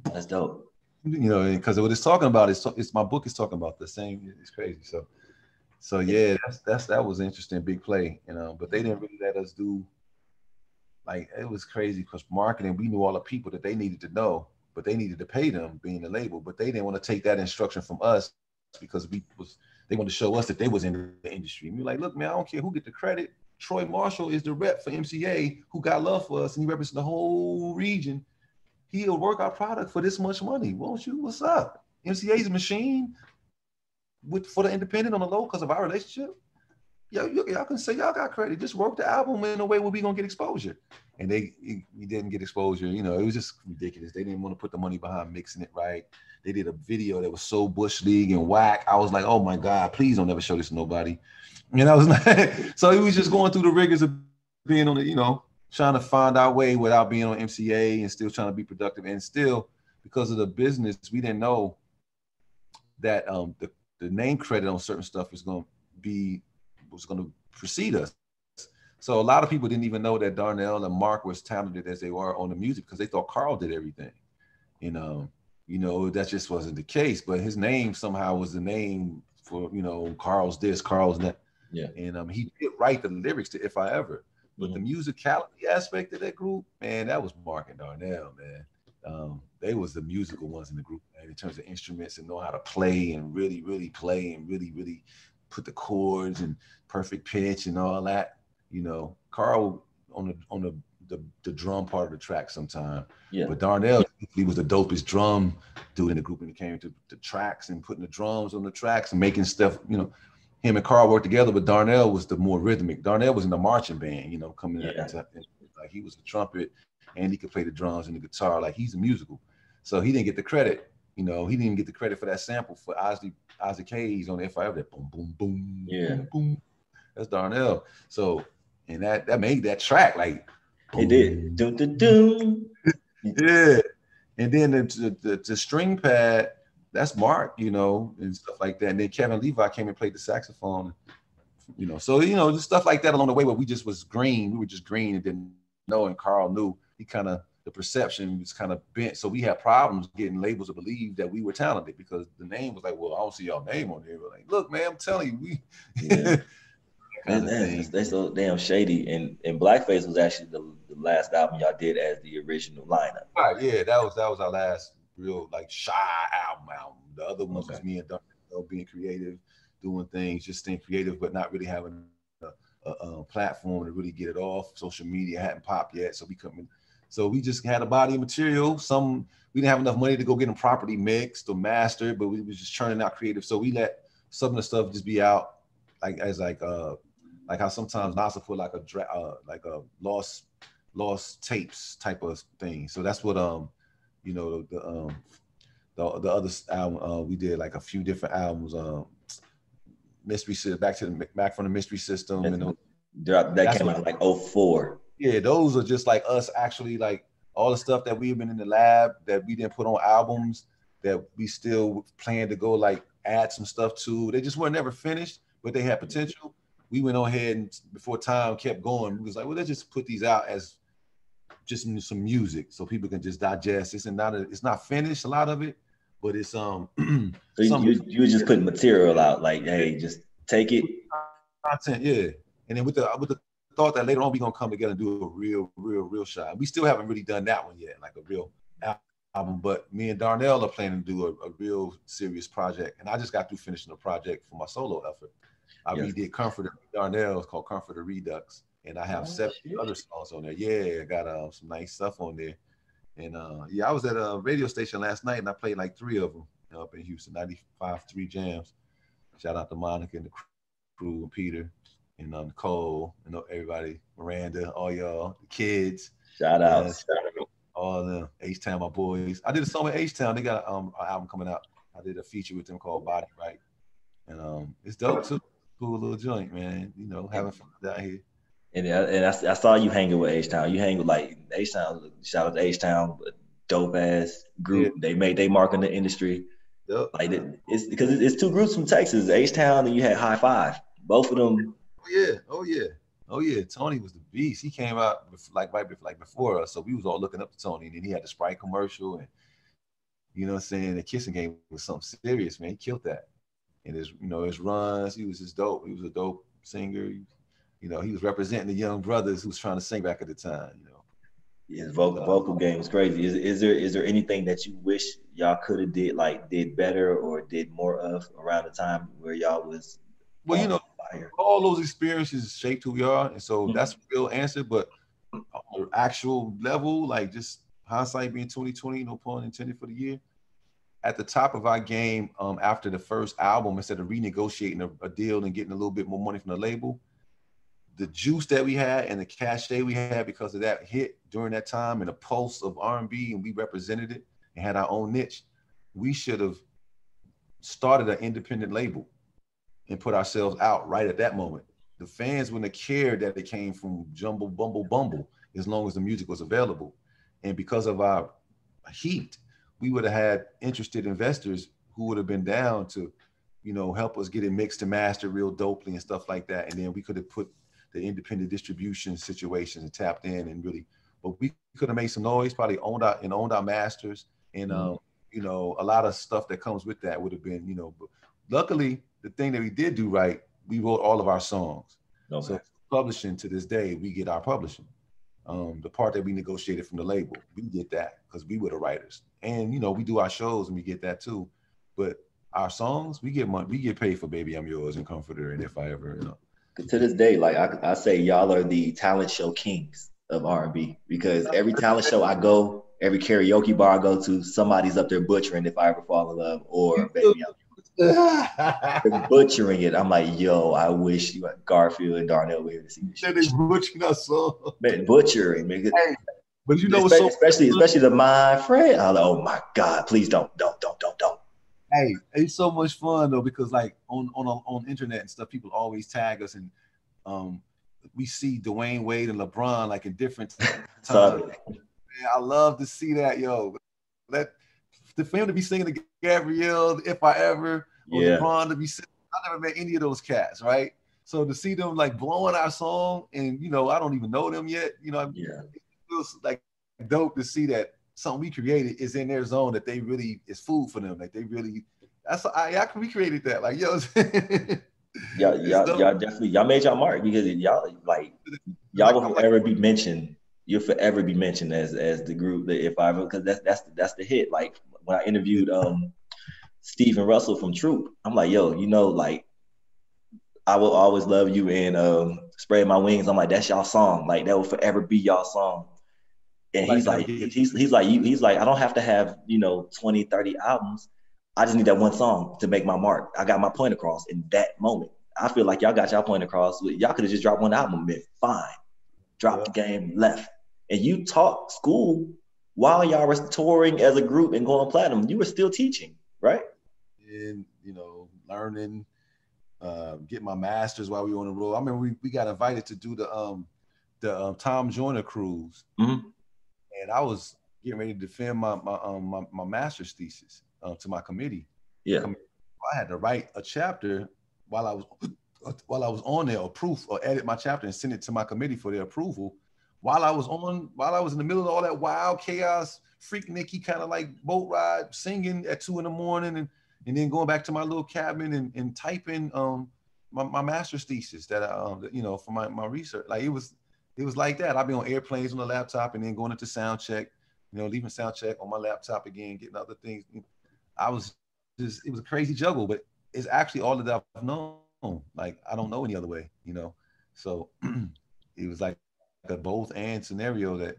That's dope. You know, because what it's talking about is my book is talking about the same. It's crazy. So yeah, that was interesting, Big Play. You know, but they didn't really let us do. Like, it was crazy because marketing, we knew all the people that they needed to know, but they needed to pay them being the label. But they didn't want to take that instruction from us because they wanted to show us that they was in the industry. And we were like, look, man, I don't care who get the credit. Troy Marshall is the rep for MCA who got love for us, and he represents the whole region. He'll work our product for this much money. Won't you? What's up? MCA's a machine for the independent on the low because of our relationship. Y'all can say y'all got credit. Just work the album in a way where we gonna get exposure. And we didn't get exposure. You know, it was just ridiculous. They didn't want to put the money behind mixing it right. They did a video that was so Bush League and whack. I was like, oh my God, please don't ever show this to nobody. And I was like, so it was just going through the rigors of being on the, you know, trying to find our way without being on MCA and still trying to be productive. And still, because of the business, we didn't know that the name credit on certain stuff was going to precede us. So a lot of people didn't even know that Darnell and Mark was talented as they were on the music because they thought Carl did everything. You know, that just wasn't the case. But his name somehow was the name for, you know, Carl's this, Carl's that. Yeah. And he did write the lyrics to If I Ever. But the musicality aspect of that group, man, that was Mark and Darnell, man. They was the musical ones in the group, man, in terms of instruments and know how to play and really, really play and really, really put the chords and perfect pitch and all that. You know, Carl on the drum part of the track sometime. Yeah. But Darnell, he was the dopest drum dude in the group when it came to the tracks and putting the drums on the tracks and making stuff, you know. Him and Carl worked together, but Darnell was the more rhythmic. Darnell was in the marching band, you know, coming in, like he was the trumpet and he could play the drums and the guitar. Like, he's a musical. So he didn't get the credit. You know, he didn't even get the credit for that sample for Isaac Hayes on the If I Ever, that boom, boom, boom, boom, boom. That's Darnell. So, and that made that track like boom. It did. Dun, dun, dun. Yeah. And then the string pad, that's Mark, you know, and stuff like that. And then Kevin Levi came and played the saxophone, you know. So, you know, just stuff like that along the way where we just was green. We were just green and didn't know. And Carl knew. He kind of the perception was kind of bent. So we had problems getting labels to believe that we were talented because the name was like, well, I don't see y'all name on there. We're like, look, man, I'm telling you, we Yeah. kind of thing. They so damn shady. And Blackface was actually the last album y'all did as the original lineup. Right, yeah, that was our last real like shy album. The other ones was me and Darnell being creative, doing things, just staying creative, but not really having a platform to really get it off. Social media hadn't popped yet, so we couldn't. So we just had a body of material. We didn't have enough money to go get them properly mixed or mastered, but we was just churning out creative. So we let some of the stuff just be out, like how sometimes NASA put like a lost tapes type of thing. So that's what you know, the other album we did like a few different albums. Mystery System, back from the Mystery System, and that came out like 04. Yeah, those are just like us actually, like all the stuff that we've been in the lab that we didn't put on albums that we still plan to go like add some stuff to. They just were never finished, but they had potential. We went on ahead and before time kept going, we was like, well, let's just put these out as just some music so people can just digest. It's not finished, a lot of it, but it's So you were just putting material out, like, hey, just take it. Content, yeah. And then with the thought that later on we're gonna come together and do a real shot. We still haven't really done that one yet, like a real album. But me and Darnell are planning to do a real serious project. And I just got through finishing a project for my solo effort. I redid Comforter. Darnell, it's called Comforter Redux. And I have 7 other songs on there. Yeah, I got some nice stuff on there. And I was at a radio station last night and I played like 3 of them up in Houston, 95.3 jams. Shout out to Monica and the crew and Peter and Nicole and everybody, Miranda, all y'all, the kids. Shout out. All of them, H-Town, my boys. I did a song with H-Town. They got an album coming out. I did a feature with them called Body Right. And it's dope too. Cool little joint, man. You know, having fun down here. And I saw you hanging with H-Town. You hang with like H-Town. Shout out to H-Town, dope ass group. Yeah. They made they mark in the industry. Yep. Like it's because it's 2 groups from Texas, H-Town and you had High Five. Both of them. Oh yeah. Tony was the beast. He came out right before us, so we was all looking up to Tony. And then he had the Sprite commercial, and you know what I'm saying. The Kissing Game was something serious, man. He killed that. And his runs, he was just dope. He was a dope singer. You know, he was representing the young brothers who was trying to sing back at the time. You know, his vocal game was crazy. Is there anything that you wish y'all could have did better or did more of around the time where y'all was? Well, you know, all those experiences shaped who we are, and so that's the real answer. But on the actual level, like just hindsight being 2020, no pun intended for the year. At the top of our game, after the first album, instead of renegotiating a deal and getting a little bit more money from the label, the juice that we had and the cachet we had because of that hit during that time and the pulse of R&B, and we represented it and had our own niche, we should have started an independent label and put ourselves out right at that moment. The fans wouldn't have cared that it came from Jumble Bumble as long as the music was available. And because of our heat, we would have had interested investors who would have been down to, you know, help us get it mixed and mastered real dopely and stuff like that. And then we could have put the independent distribution situations and tapped in and really, but we could have made some noise, probably owned our masters. And, you know, a lot of stuff that comes with that would have been, you know, but luckily the thing that we did do right, we wrote all of our songs. Okay. So publishing to this day, we get our publishing. The part that we negotiated from the label, we get that because we were the writers. And, you know, we do our shows and we get that too. But our songs, we get money, we get paid for Baby I'm Yours and Comforter. And if I ever, you know. To this day, like I say, y'all are the talent show kings of R&B because every talent show I go, every karaoke bar I go to, somebody's up there butchering If I Ever Fall in Love or Baby I'm Yours. Butchering it. I'm like, yo, I wish you had Garfield and Darnell were here to see this shit. They butchering us song. Man, butchering, man. Hey, but you know, especially the My Friend. I'm like, oh my God, please don't. Hey, it's so much fun though because like on internet and stuff, people always tag us and we see Dwayne Wade and LeBron like in different times. Man, I love to see that, yo. Let the film to be singing to Gabrielle, If I Ever, or LeBron to be singing. I never met any of those cats, right? So to see them like blowing our song, and you know, I don't even know them yet. You know, it feels like dope to see that something we created is in their zone, that they really is food for them. Like they really, I recreated that. Like, yo, it's dope. Y'all definitely y'all made y'all mark because y'all like y'all Like, will I'm like, forever be mentioned. You'll forever be mentioned as the group that if I ever because that's the hit. Like when I interviewed Stephen Russell from Troop, I'm like, yo, like I will always love you and spread my wings. I'm like, that's y'all song. Like that will forever be y'all song. And like he's them. like, he's like, I don't have to have, 20, 30 albums. I just need that one song to make my mark. I got my point across in that moment. I feel like y'all got y'all point across. Y'all could have just dropped one album, been fine. Dropped Yeah. the game, left. And you taught school while y'all were touring as a group and going platinum. You were still teaching, right? And learning, get my masters while we were on the road. I remember we got invited to do the Tom Joyner cruise, Mm-hmm. and I was getting ready to defend my master's thesis to my committee. Yeah. I had to write a chapter while I was on there, or proof, or edit my chapter and send it to my committee for their approval. While I was in the middle of all that wild chaos, freak Nicky kind of like boat ride, singing at 2 a.m. and then going back to my little cabin and typing my master's thesis that for my research. Like it was like that. I'd be on airplanes on the laptop and then going into sound check, leaving sound check on my laptop again, getting other things. I was it was a crazy juggle, but it's actually all that I've known. Like I don't know any other way. So it was like a both and scenario that,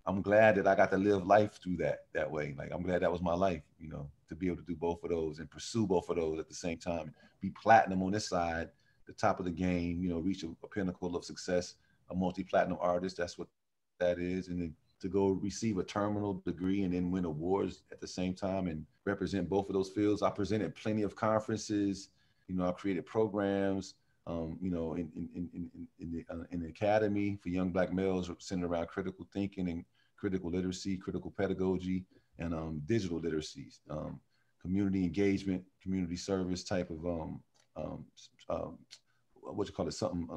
I'm glad that I got to live life through that way. Like I'm glad that was my life, to be able to do both of those and pursue both of those at the same time. Be platinum on this side, the top of the game, reach a pinnacle of success, a multi-platinum artist. That's what that is. And then to go receive a terminal degree and then win awards at the same time and represent both of those fields. I presented plenty of conferences. I created programs, in the academy for young Black males centered around critical thinking and critical literacy, critical pedagogy, and digital literacies, community engagement, community service type of what you call it, something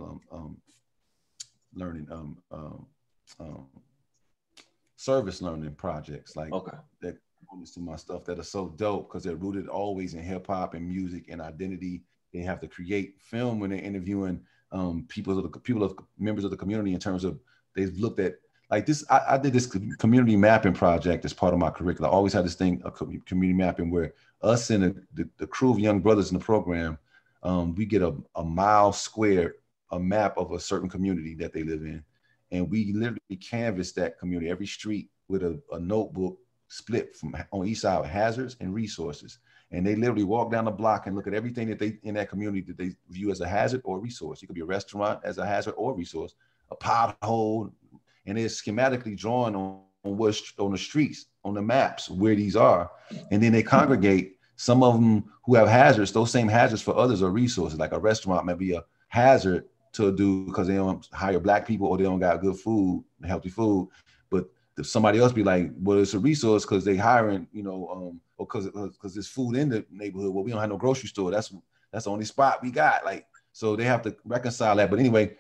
learning, service learning projects like Okay. that. To my stuff that are so dope because they're rooted always in hip hop and music and identity. They have to create film when they're interviewing members of the community in terms of they've looked at like this. I did this community mapping project as part of my curriculum. I always had this thing, a community mapping, where us and the crew of young brothers in the program, we get a mile square, a map of a certain community that they live in. And we literally canvass that community, every street, with a notebook split from on each side with hazards and resources. And they literally walk down the block and look at everything that they in that community that they view as a hazard or resource. It could be a restaurant as a hazard or resource, a pothole, and they're schematically drawn on the streets, on the maps where these are. And then they congregate. Some of them who have hazards, those same hazards for others are resources. Like a restaurant may be a hazard to a dude because they don't hire Black people or they don't got good food, healthy food. But somebody else be like, well, it's a resource because they hiring, or because there's food in the neighborhood. Well, we don't have no grocery store. That's the only spot we got. Like, so they have to reconcile that. But anyway,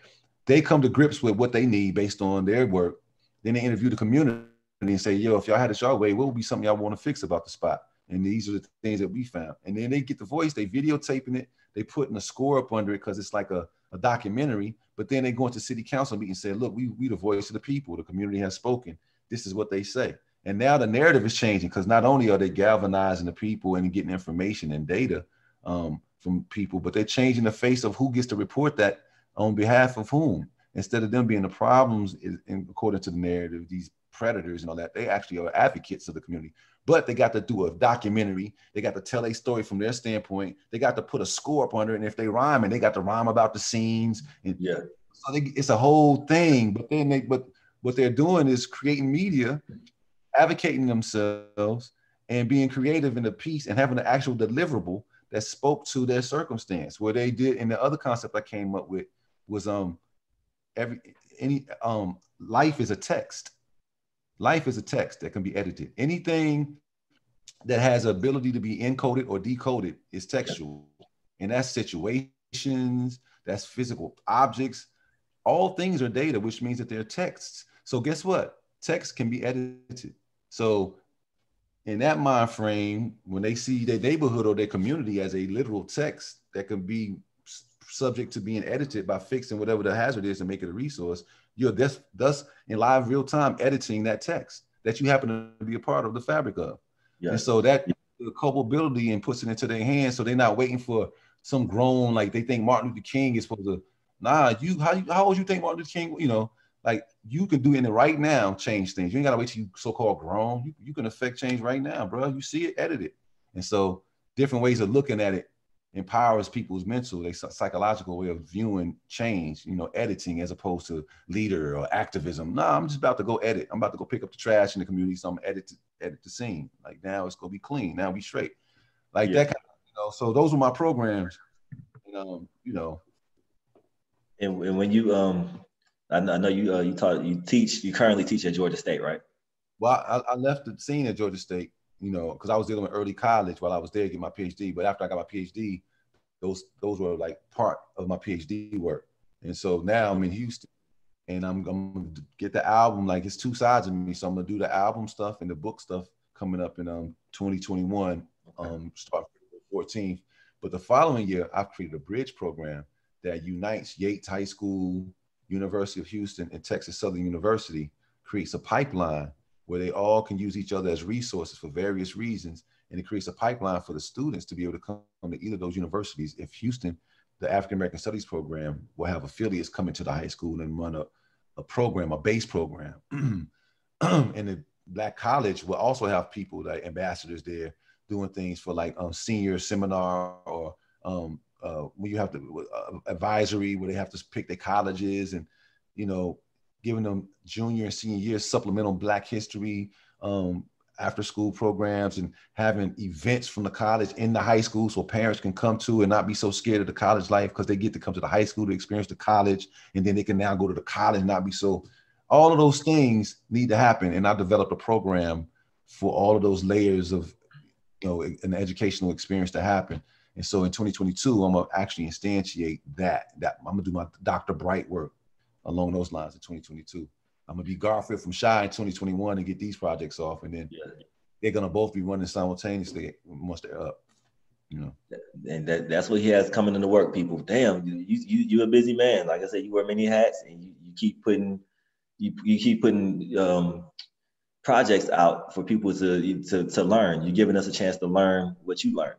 they come to grips with what they need based on their work. Then they interview the community and say, yo, if y'all had it y'all way, what would be something y'all want to fix about the spot? And these are the things that we found. And then they get the voice, they videotaping it, they putting a score up under it because it's like a documentary. But then they go into city council meeting and say, look, we the voice of the people. The community has spoken. This is what they say. And now the narrative is changing because not only are they galvanizing the people and getting information and data from people, but they're changing the face of who gets to report that on behalf of whom. Instead of them being the problems, according to the narrative, these predators and all that, they actually are advocates of the community. But they got to do a documentary. They got to tell a story from their standpoint. They got to put a score up under it. And if they rhyme, and they got to rhyme about the scenes. And yeah, so it's a whole thing. But then what they're doing is creating media, advocating themselves, and being creative in the piece and having an actual deliverable that spoke to their circumstance. Where they did, and the other concept I came up with was life is a text. Life is a text that can be edited. Anything that has ability to be encoded or decoded is textual. And that's situations, that's physical objects. All things are data, which means that they're texts. So guess what? text can be edited. So in that mind frame, when they see their neighborhood or their community as a literal text that can be subject to being edited by fixing whatever the hazard is and make it a resource, you're thus in live real time editing that text that you happen to be a part of the fabric of. Yeah. And so that the culpability and puts it into their hands, so they're not waiting for some grown, like they think Martin Luther King is supposed to. Nah, how old you think Martin Luther King? You know, like you can do it right now, change things. You ain't gotta wait till you so-called grown. You can affect change right now, bro. You see it, edit it. And so different ways of looking at it empowers people's mental, they psychological way of viewing change, you know, editing as opposed to leader or activism. No, I'm just about to go edit. I'm about to go pick up the trash in the community. So I'm gonna edit the scene. Like now it's gonna be clean. Now we straight. Like that kind of, you know, so those were my programs. You know. And when you I know you currently teach at Georgia State, right? Well, I left the scene at Georgia State, you know, because I was dealing with early college while I was there getting my PhD. But after I got my PhD, those were like part of my PhD work. And so now I'm in Houston, and I'm gonna get the album. Like it's two sides of me, so I'm gonna do the album stuff and the book stuff coming up in 2021, start February 14th. But the following year, I've created a bridge program that unites Yates High School, University of Houston, and Texas Southern University, creates a pipeline where they all can use each other as resources for various reasons. And it creates a pipeline for the students to be able to come to either of those universities. If Houston, the African American Studies program, will have affiliates come into the high school and run a program, a base program. And the Black College will also have people like ambassadors there doing things for like senior seminar, or when you have to advisory where they have to pick their colleges, and, you know, giving them junior and senior year supplemental Black history after school programs, and having events from the college in the high school so parents can come to and not be so scared of the college life, because they get to come to the high school to experience the college, and then they can now go to the college and not be so. All of those things need to happen. And I developed a program for all of those layers of, you know, an educational experience to happen. And so in 2022, I'm gonna actually instantiate that I'm gonna do my Dr. Bright work along those lines in 2022. I'm gonna be Garfield from Shy in 2021 and get these projects off, and then they're gonna both be running simultaneously once they're up, you know. And that's what he has coming into work, people. Damn, you're a busy man. Like I said, you wear many hats, and you keep putting projects out for people to learn. You're giving us a chance to learn what you learn.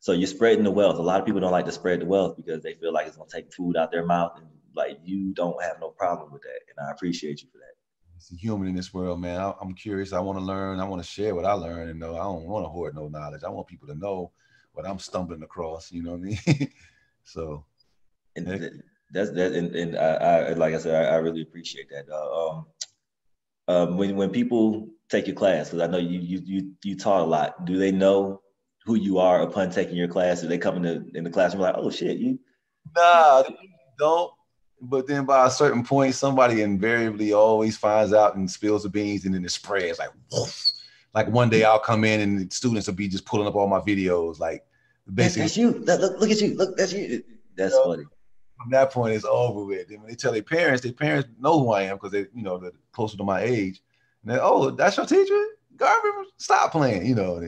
So you're spreading the wealth. A lot of people don't like to spread the wealth because they feel like it's gonna take food out their mouth, and like you don't have no problem with that. And I appreciate you for that. It's a human in this world, man. I'm curious. I want to learn. I want to share what I learn and know. I don't want to hoard no knowledge. I want people to know what I'm stumbling across. You know what I mean? So, and that's that. And I like I said, I really appreciate that. When people take your class, because I know you taught a lot. Do they know who you are upon taking your class? Do they come in the classroom like, oh shit, you? Nah, they don't. But then by a certain point, somebody invariably always finds out and spills the beans, and then it spreads like woof. Like one day I'll come in and the students will be just pulling up all my videos. Like basically, that's you. Look at you. Look, that's you. That's funny. From that point, it's over with. And when they tell their parents know who I am because they're closer to my age. And they, oh, that's your teacher? Garfield, stop playing, you know.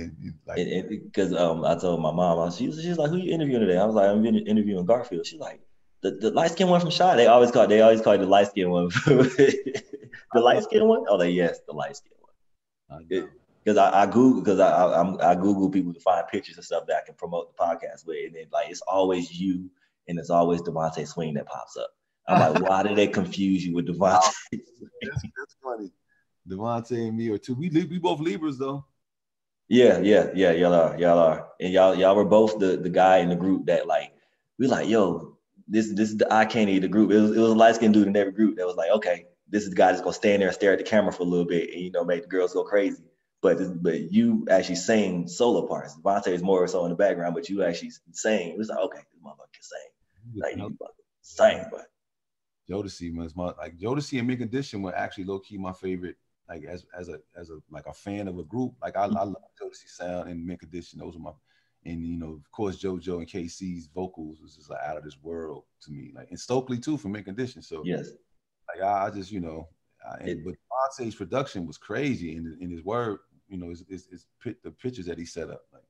Because I told my mom, she was like, who you interviewing today? I was like, I'm interviewing Garfield. She's like, the light skinned one from Shy. They always call it the light skinned one. The light skinned one? Oh, yes, the light skinned one. Because I Google people to find pictures and stuff that I can promote the podcast with, and then like it's always you, and it's always Devontae Swing that pops up. I'm like, why did they confuse you with Devontae? That's funny. Devontae and me are two. We both Libras though. Yeah. Y'all are, and y'all were both the guy in the group that like we like, yo, this is the I can't eat the group. It was a light skinned dude in every group that was like, okay, this is the guy that's gonna stand there and stare at the camera for a little bit and make the girls go crazy. But you actually sing solo parts. Devontae is more so in the background, but you actually sing. It was like, okay, this motherfucker can sing. Like you sing, but Jodeci was Jodeci and Mint Condition were actually low key my favorite. Like as a fan of a group, like I love Jodeci sound and Mint Condition. Those are my, and of course JoJo and KC's vocals was just like out of this world to me. Like and Stokely too for Mint Condition. So yes, like I just But Devontae's production was crazy, and his word, you know, is the pictures that he set up. Like,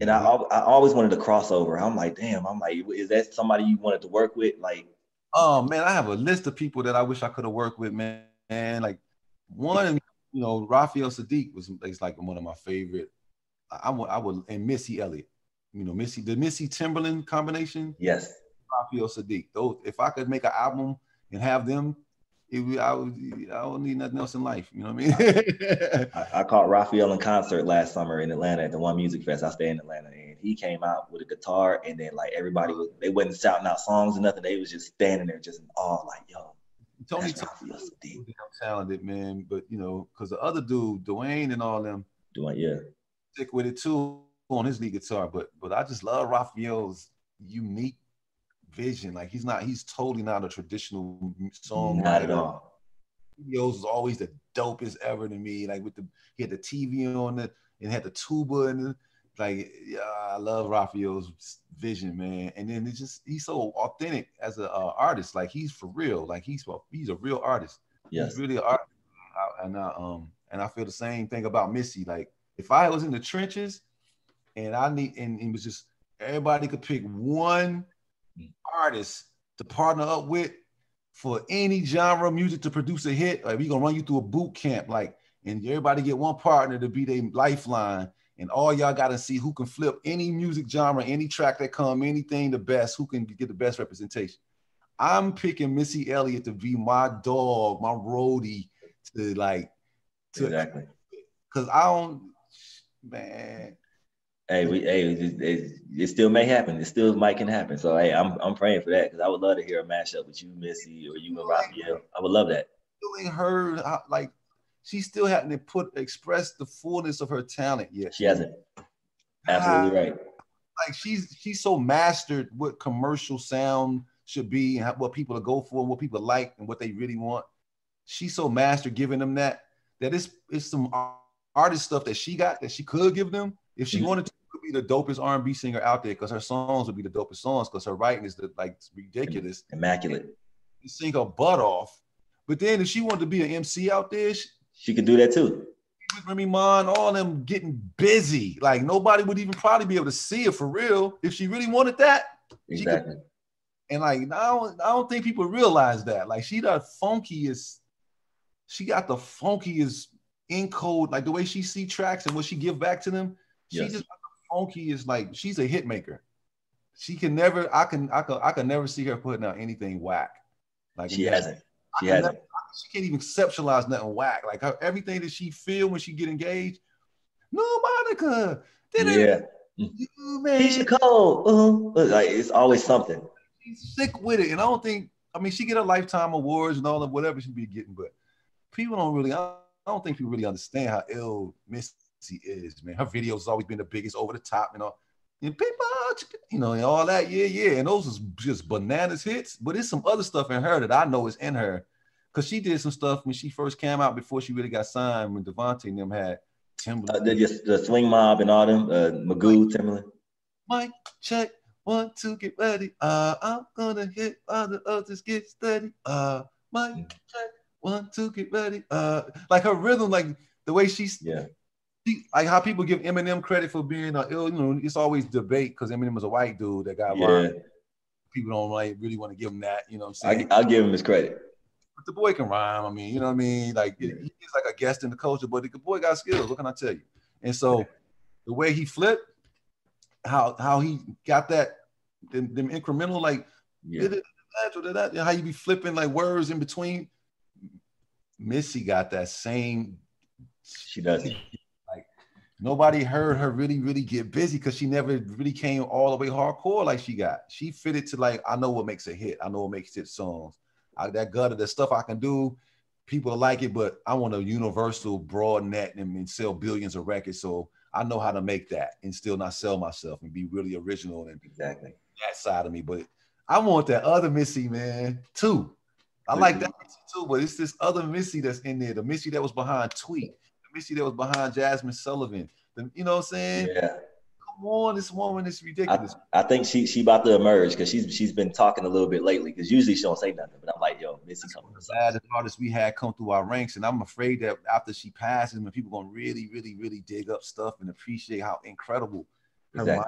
and I always wanted to crossover. I'm like, damn. I'm like, is that somebody you wanted to work with? Like, oh man, I have a list of people that I wish I could have worked with, man. Like one, you know, Raphael Sadiq is like one of my favorite. I would, and Missy Elliott, you know, the Missy Timberland combination. Yes. Raphael Sadiq. Those, if I could make an album and have them, I would need nothing else in life. You know what I mean? I caught Raphael in concert last summer in Atlanta at the One Music Fest. I stay in Atlanta, and he came out with a guitar, and then like everybody they wasn't shouting out songs or nothing. They was just standing there, just in awe, like, yo. Tony talented, man, but you know, because the other dude, Dwayne and all them, stick with it too on his lead guitar. But I just love Raphael's unique vision. Like he's totally not a traditional songwriter. Not at all. Videos was always the dopest ever to me. Like he had the TV on it and had the tuba and like, yeah, I love Raphael's vision, man. And then he's so authentic as an artist. Like he's for real. Like he's a real artist. Yes. He's really an artist. And I feel the same thing about Missy. Like if I was in the trenches and it was just everybody could pick one artist to partner up with for any genre of music to produce a hit, like we gonna run you through a boot camp, like, and everybody get one partner to be their lifeline, and all y'all gotta see who can flip any music genre, any track that come, anything the best, who can get the best representation. I'm picking Missy Elliott to be my dog, my roadie, exactly. Because I don't, man. Hey, it still may happen. It still might can happen. So hey, I'm praying for that because I would love to hear a mashup with you, Missy, or you and Raphael. I would love that. Doing her like she still hadn't expressed the fullness of her talent yet. She hasn't. Absolutely right. Like she's so mastered what commercial sound should be and what people to go for and what people like and what they really want. She's so mastered giving them that it's some artist stuff that she got that she could give them if she wanted to. Be the dopest R&B singer out there because her songs would be the dopest songs because her writing is ridiculous, immaculate. She sing her butt off, but then if she wanted to be an MC out there, she could do that too. With Remy Ma, all them getting busy, like nobody would even probably be able to see it for real if she really wanted that. Exactly. And like I don't think people realize that. Like she got the funkiest encode, like the way she see tracks and what she give back to them. She just funky is like she's a hit maker. She can never. I can never see her putting out anything whack. Like she hasn't. She hasn't. She can't even conceptualize nothing whack. Like everything that she feel when she get engaged. No, Monica. Yeah. You, man. Keisha Cole. Like it's always something. She's sick with it, and I don't think. I mean, she get her lifetime awards and all of whatever she be getting, but people don't really. I don't think people really understand how ill Missy is, man. Her videos has always been the biggest, over the top, you know. And people, you know, and all that, yeah. And those is just bananas hits. But there's some other stuff in her that I know is in her. Because she did some stuff when she first came out before she really got signed, when Devontae and them had Timberland. The Swing Mob and all them, Magoo, Timberland. Mic check, 1, 2, get ready. I'm gonna hit all the others, get steady. Mic check, 1, 2, get ready. Like her rhythm, like the way she's like how people give Eminem credit for being ill, you know, it's always debate because Eminem was a white dude that got rhyme. People don't like really want to give him that, you know what I'm saying? I'll give him his credit. But the boy can rhyme. I mean, you know what I mean? Like he's like a guest in the culture, but the boy got skills. What can I tell you? And so the way he flipped, how he got them incremental, like how you be flipping like words in between. Missy got that same. She does. Like nobody heard her really get busy because she never really came all the way hardcore like she got. She fitted to like, I know what makes a hit. I know what makes hit songs. That gutter, the stuff I can do, people like it, but I want a universal broad net and sell billions of records. So I know how to make that and still not sell myself and be really original and exactly that side of me. But I want that other Missy, man, too. I like that Missy too, but it's this other Missy that's in there. The Missy that was behind Tweet, the Missy that was behind Jasmine Sullivan. You know what I'm saying? Yeah. come on, this woman is ridiculous. I think she about to emerge because she's been talking a little bit lately because usually she don't say nothing. But I'm like, yo, Missy coming with something. Baddest artists we had come through our ranks, and I'm afraid that after she passes, when people gonna really, really, really dig up stuff and appreciate how incredible her mind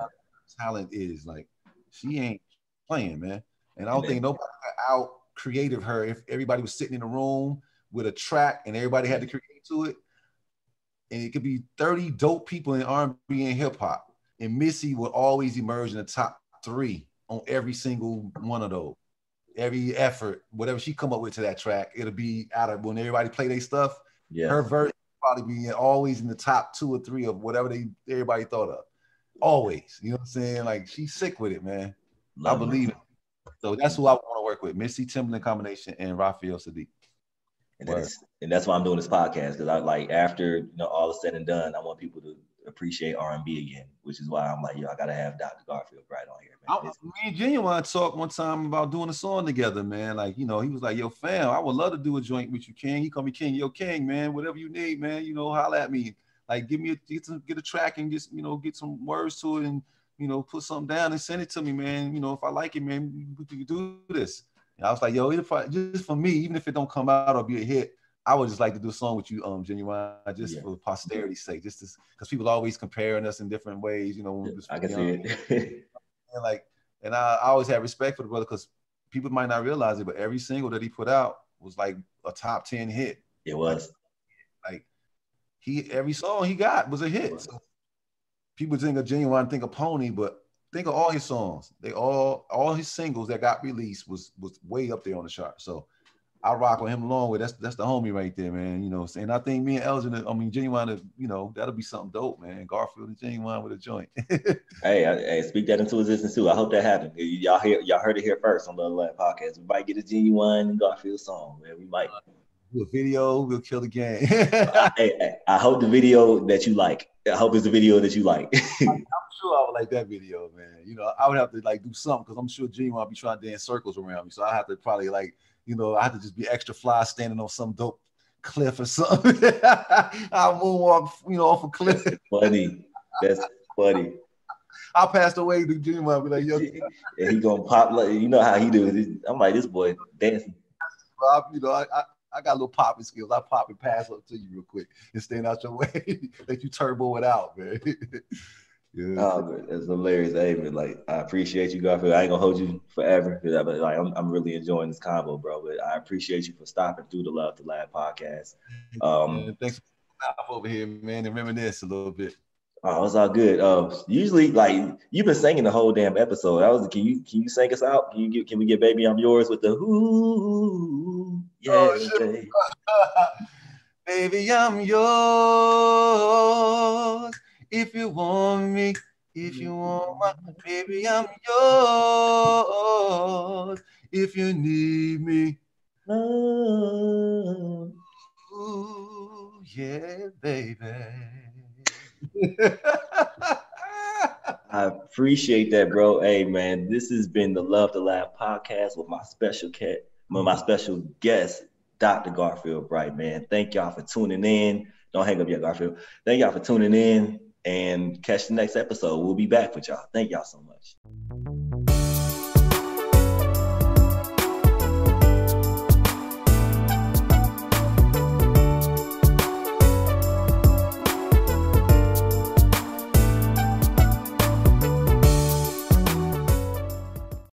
talent is. Like, she ain't playing, man. And I don't think nobody out creative her if everybody was sitting in a room with a track and everybody had to create to it. And it could be 30 dope people in R&B and hip hop. And Missy would always emerge in the top 3 on every single one of those. Every effort, whatever she come up with to that track, it'll be out of when everybody play their stuff. Yeah. Her verse probably be always in the top 2 or 3 of whatever everybody thought of. Always, you know what I'm saying? Like, she's sick with it, man. I believe it. So that's who I want to work with: Missy Timbaland combination and Raphael Sadiq. And that's why I'm doing this podcast, because I like, after all is said and done, I want people to appreciate R&B again, which is why I'm like, yo, I gotta have Dr. Garfield right on here, man. Me and Genuine talked one time about doing a song together, man. Like, he was like, yo, fam, I would love to do a joint with you, King. He call me King, yo, King, man. Whatever you need, man. Holla at me. Like, get a track and just get some words to it and put something down and send it to me, man. If I like it, man, we can do this. And I was like, yo, just for me, even if it don't come out or be a hit, I would just like to do a song with you, Genuine, just for posterity's sake, just because people are always comparing us in different ways, when I can see it. and I always have respect for the brother, because people might not realize it, but every single that he put out was like a top 10 hit. It was. Like every song he got was a hit. So people think of Genuine, think of Pony, but think of all his songs. All his singles that got released was way up there on the chart. So I rock with him along with that's the homie right there, man. And I think me and Elgin, Genuine, that'll be something dope, man. Garfield and Genuine with a joint. hey, speak that into existence too. I hope that happens. Y'all heard it here first on the Love Podcast. We might get a Genuine and Garfield song, man. We might do a video. We'll kill the game. I hope the video that you like. I hope it's the video that you like. I'm sure I would like that video, man. I would have to do something, because I'm sure Genuine will be trying to dance circles around me. So I have to probably I have to just be extra fly, standing on some dope cliff or something. I'll moonwalk, off a cliff. That's funny. I passed away to Genuine, be like, yo. And he gonna pop, how he do. I'm like, this boy dancing. I got a little popping skills. I pop and pass up to you real quick and stand out your way. Let you turbo it out, man. Yeah. Oh, man, that's hilarious. Hey, man, I appreciate you, Garfield. I ain't gonna hold you forever, but I'm really enjoying this convo, bro. But I appreciate you for stopping through the Love to Laugh podcast. Thanks for over here, man, and reminisce a little bit. Oh, it's all good. Usually, you've been singing the whole damn episode. Can you sing us out? Can we get "Baby I'm Yours" with the "Ooh"? Yeah, okay. Baby, I'm yours. If you want me, if you want my baby, I'm yours. If you need me, ooh, yeah, baby. I appreciate that, bro. Hey, man, this has been the Love to Laugh podcast with my special guest, Dr. Garfield Bright, man. Thank y'all for tuning in. Don't hang up yet, Garfield. Thank y'all for tuning in, and catch the next episode. We'll be back with y'all. Thank y'all so much.